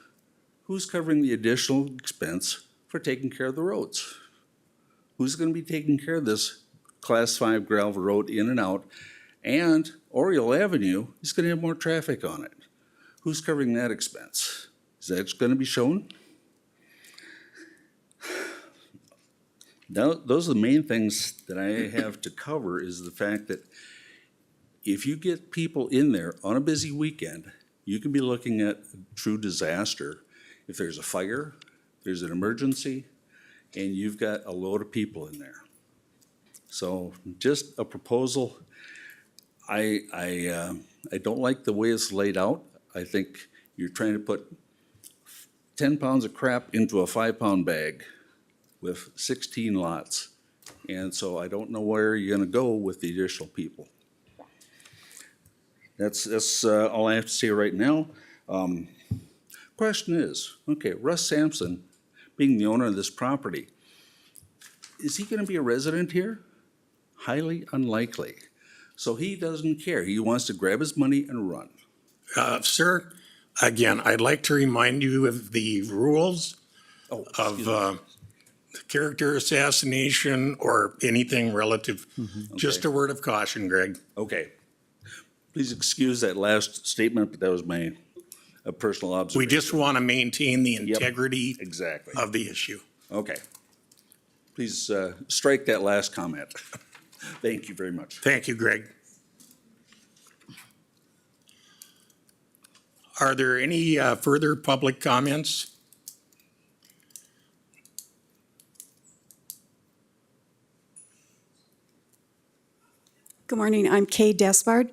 Who's covering the additional expense for taking care of the roads? Who's gonna be taking care of this Class 5 gravel road in and out? And Oriole Avenue is gonna have more traffic on it. Who's covering that expense? Is that gonna be shown? Now, those are the main things that I have to cover, is the fact that if you get people in there on a busy weekend, you can be looking at true disaster. If there's a fire, there's an emergency, and you've got a load of people in there. So just a proposal. I don't like the way it's laid out. I think you're trying to put 10 pounds of crap into a 5-pound bag with 16 lots. And so I don't know where you're gonna go with the additional people. That's all I have to say right now. Question is, okay, Russ Sampson, being the owner of this property, is he gonna be a resident here? Highly unlikely. So he doesn't care. He wants to grab his money and run. Sir, again, I'd like to remind you of the rules of character assassination or anything relative. Just a word of caution, Greg. Okay. Please excuse that last statement, but that was my personal observation. We just want to maintain the integrity exactly of the issue. Okay. Please strike that last comment. Thank you very much. Thank you, Greg. Are there any further public comments? Good morning, I'm Kay Despard.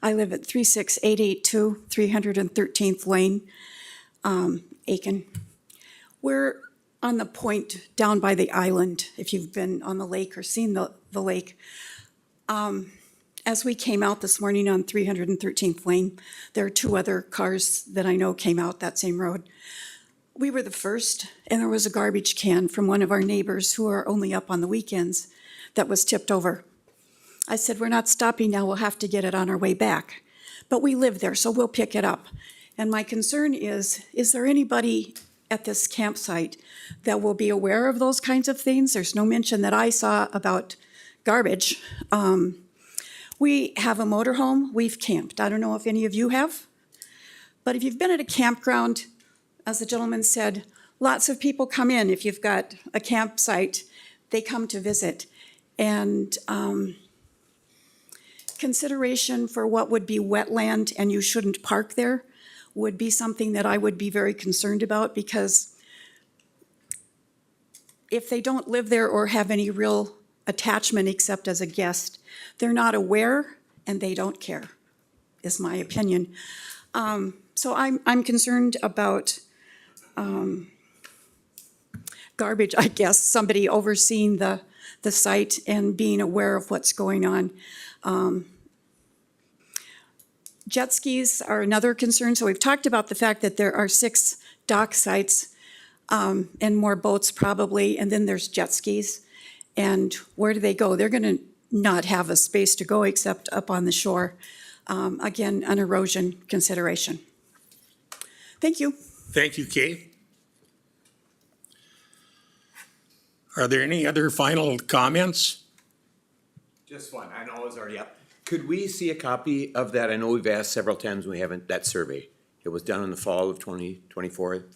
I live at 36882 313th Lane, Aitkin. We're on the point down by the island, if you've been on the lake or seen the lake. As we came out this morning on 313th Lane, there are 2 other cars that I know came out that same road. We were the first, and there was a garbage can from one of our neighbors who are only up on the weekends that was tipped over. I said, we're not stopping now, we'll have to get it on our way back. But we live there, so we'll pick it up. And my concern is there anybody at this campsite that will be aware of those kinds of things? There's no mention that I saw about garbage. We have a motorhome, we've camped. I don't know if any of you have, but if you've been at a campground, as the gentleman said, lots of people come in. If you've got a campsite, they come to visit. And consideration for what would be wetland and you shouldn't park there would be something that I would be very concerned about, because if they don't live there or have any real attachment except as a guest, they're not aware and they don't care, is my opinion. So I'm concerned about garbage, I guess, somebody overseeing the site and being aware of what's going on. Jet skis are another concern. So we've talked about the fact that there are 6 dock sites and more boats probably, and then there's jet skis. And where do they go? They're gonna not have a space to go except up on the shore. Again, an erosion consideration. Thank you. Thank you, Kay. Are there any other final comments? Just one. I know it was already up. Could we see a copy of that? I know we've asked several times and we haven't, that survey. It was done in the fall of 2024.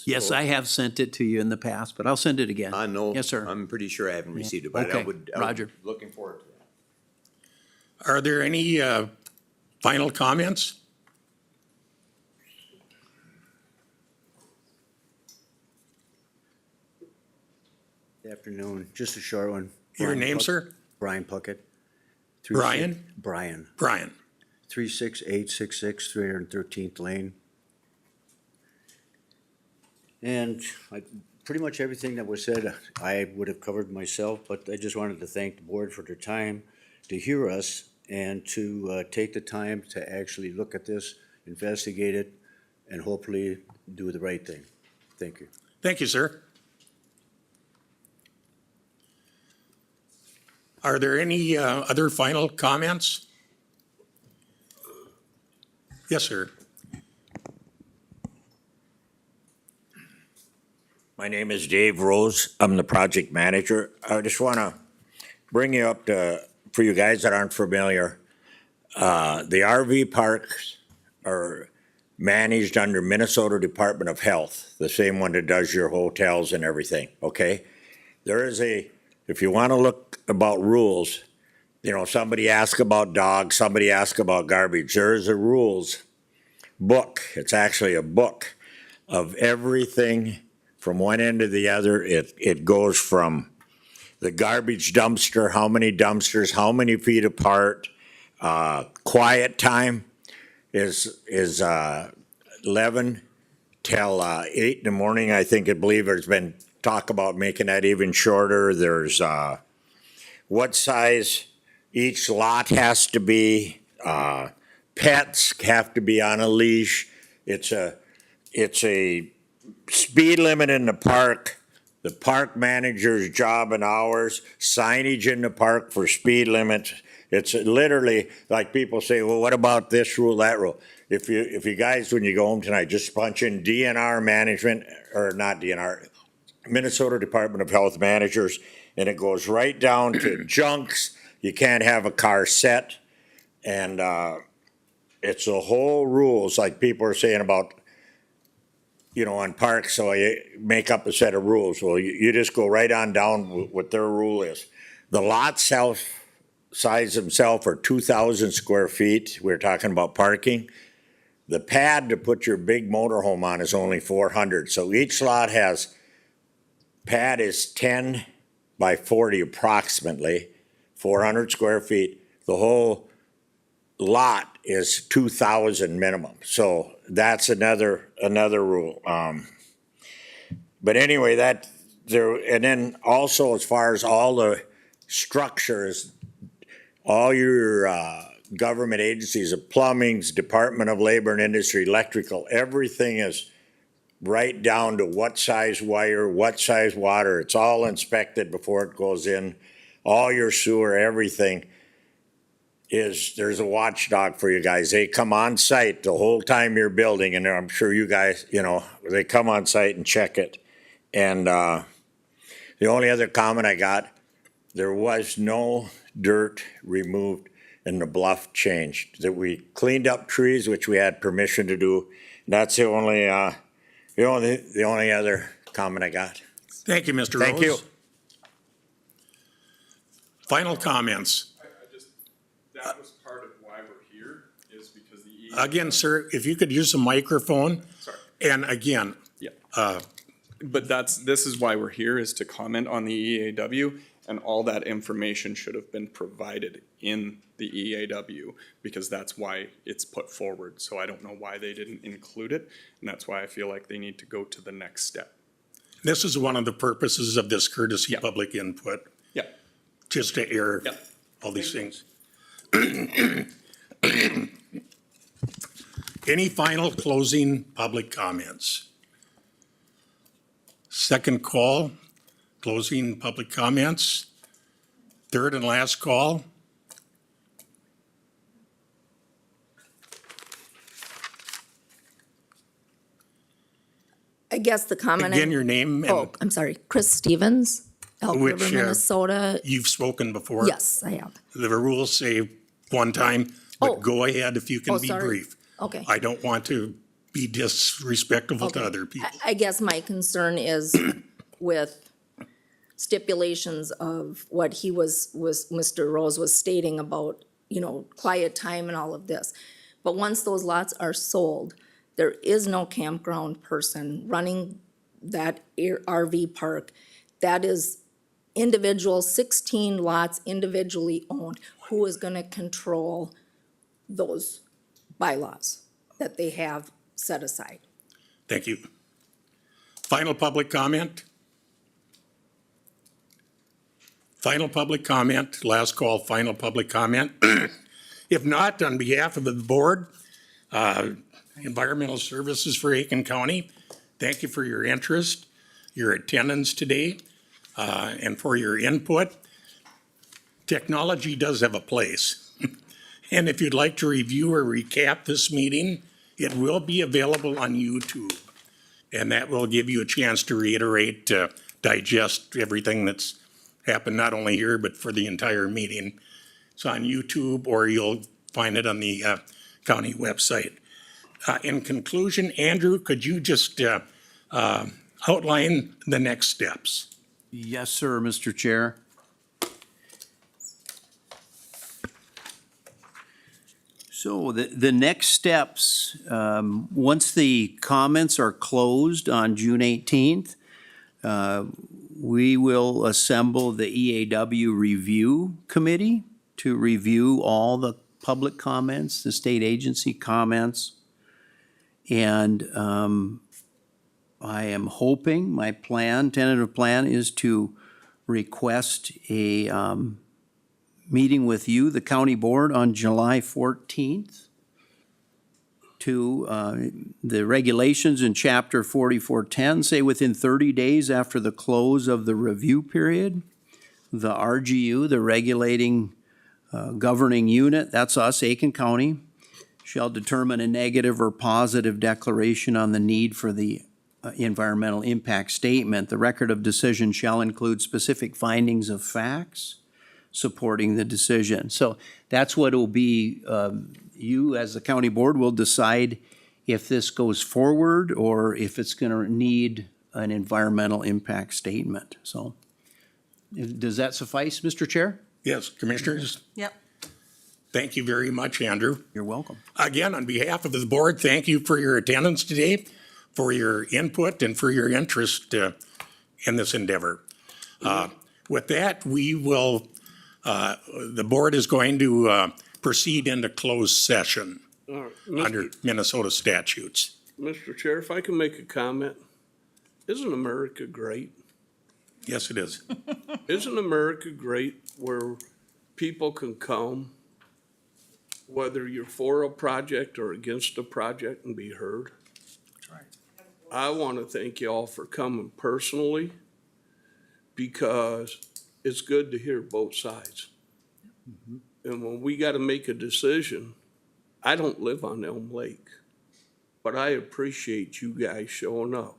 Yes, I have sent it to you in the past, but I'll send it again. I know. Yes, sir. I'm pretty sure I haven't received it, but I Okay, would Roger. looking forward to that. Are there any final comments? Good afternoon, just a short one. Your Brian name, Puck- sir? Brian Puckett. Brian? Brian, Brian. 36866 313th Lane. And pretty much everything that was said, I would have covered myself, but I just wanted to thank the board for their time to hear us and to take the time to actually look at this, investigate it, and hopefully do the right thing. Thank you. Thank you, sir. Are there any other final comments? Yes, sir. My name is Dave Rose. I'm the project manager. I just want to bring you up to, for you guys that aren't familiar, the RV parks are managed under Minnesota Department of Health, the same one that does your hotels and everything, okay? There is if you want to look about rules, you know, somebody asked about dogs, somebody asked about garbage. There is a rules book. It's actually a book of everything from one end to the other. It goes from the garbage dumpster, how many dumpsters, how many feet apart, quiet time is 11 till 8 in the morning. I believe there's been talk about making that even shorter. There's what size each lot has to be. Pets have to be on a leash. It's a speed limit in the park. The park manager's job and hours, signage in the park for speed limits. It's literally like people say, well, what about this rule, that rule? If you guys, when you go home tonight, just punch in DNR management, or not DNR, Minnesota Department of Health managers, and it goes right down to junks. You can't have a car set. And it's a whole rules, like people are saying about, you know, on parks, so you make up a set of rules. Well, you just go right on down what their rule is. The lot size themselves are 2,000 square feet. We're talking about parking. The pad to put your big motorhome on is only 400. So each lot pad is 10 by 40 approximately, 400 square feet. The whole lot is 2,000 minimum. So that's another rule. But anyway, and then also as far as all the structures, all your government agencies, the plumbings, Department of Labor and Industry, electrical, everything is right down to what size wire, what size water. It's all inspected before it goes in. All your sewer, everything there's a watchdog for you guys. They come on site the whole time you're building, and I'm sure you guys, you know, they come on site and check it. And the only other comment I got, there was no dirt removed and the bluff changed. That we cleaned up trees, which we had permission to do. That's the only other comment I got. Thank you, Mr. Rose. Thank you. Final comments. That was part of why we're here, is because the Again, sir, if you could use a microphone. Sorry. And again. Yeah. But this is why we're here, is to comment on the EAW, and all that information should have been provided in the EAW, because that's why it's put forward. So I don't know why they didn't include it, and that's why I feel like they need to go to the next step. This is one of the purposes of this courtesy public input. Yeah. Just to air all these things. Any final closing public comments? Second call, closing public comments. Third and last call. I guess the comment. Again, your name and Oh, I'm sorry, Chris Stevens, Elk which River, Minnesota. you've spoken before. Yes, I have. The rules say one time, but go ahead if you can be sorry. brief. Okay. I don't want to be disrespectful to other people. I guess my concern is with stipulations of what Mr. Rose was stating about, you know, quiet time and all of this. But once those lots are sold, there is no campground person running that RV park. That is individual 16 lots individually owned, who is gonna control those bylaws that they have set aside? Thank you. Final public comment? Final public comment, last call, final public comment. If not, on behalf of the board, Environmental Services for Aitkin County, thank you for your interest, your attendance today, and for your input. Technology does have a place. And if you'd like to review or recap this meeting, it will be available on YouTube. And that will give you a chance to reiterate, digest everything that's happened, not only here, but for the entire meeting. It's on YouTube, or you'll find it on the county website. In conclusion, Andrew, could you just outline the next steps? Yes, sir, Mr. Chair. So the next steps, once the comments are closed on June 18th, we will assemble the EAW Review Committee to review all the public comments, the state agency comments. And I am hoping, my plan, tentative plan, is to request a meeting with you, the county board, on July 14th to the regulations in chapter 4410 say within 30 days after the close of the review period, the RGU, the regulating governing unit, that's us, Aitkin County, shall determine a negative or positive declaration on the need for the environmental impact statement. The record of decision shall include specific findings of facts supporting the decision. So that's what it will be. You, as the county board, will decide if this goes forward or if it's going to need an environmental impact statement. So does that suffice, Mr. Chair? Yes, commissioners? Yep. Thank you very much, Andrew. You're welcome. Again, on behalf of the board, thank you for your attendance today, for your input, and for your interest in this endeavor. With that, we will, the board is going to proceed into closed session under Minnesota statutes. Mr. Chair, if I can make a comment, isn't America great? Yes, it is. Isn't America great where people can come, whether you're for a project or against a project, and be heard? That's right. I want to thank you all for coming personally, because it's good to hear both sides. And when we got to make a decision, I don't live on Elm Lake, but I appreciate you guys showing up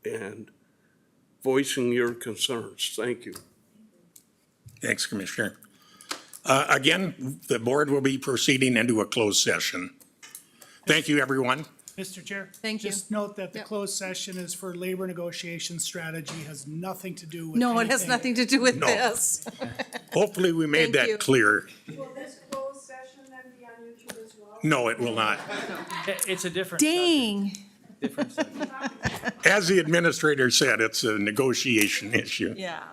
and voicing your concerns. Thank you. Thanks, Commissioner. Again, the board will be proceeding into a closed session. Thank you, everyone. Mr. Chair? Thank you. Just note that the Yep. closed session is for labor negotiation strategy, has nothing to do with No, it has anything. nothing to do with No. this. Hopefully, we made Thank you. that clear. Will this closed session then be on YouTube as well? No, it will not. It's a different. Dang. Different subject. As the administrator said, it's a negotiation issue. Yeah.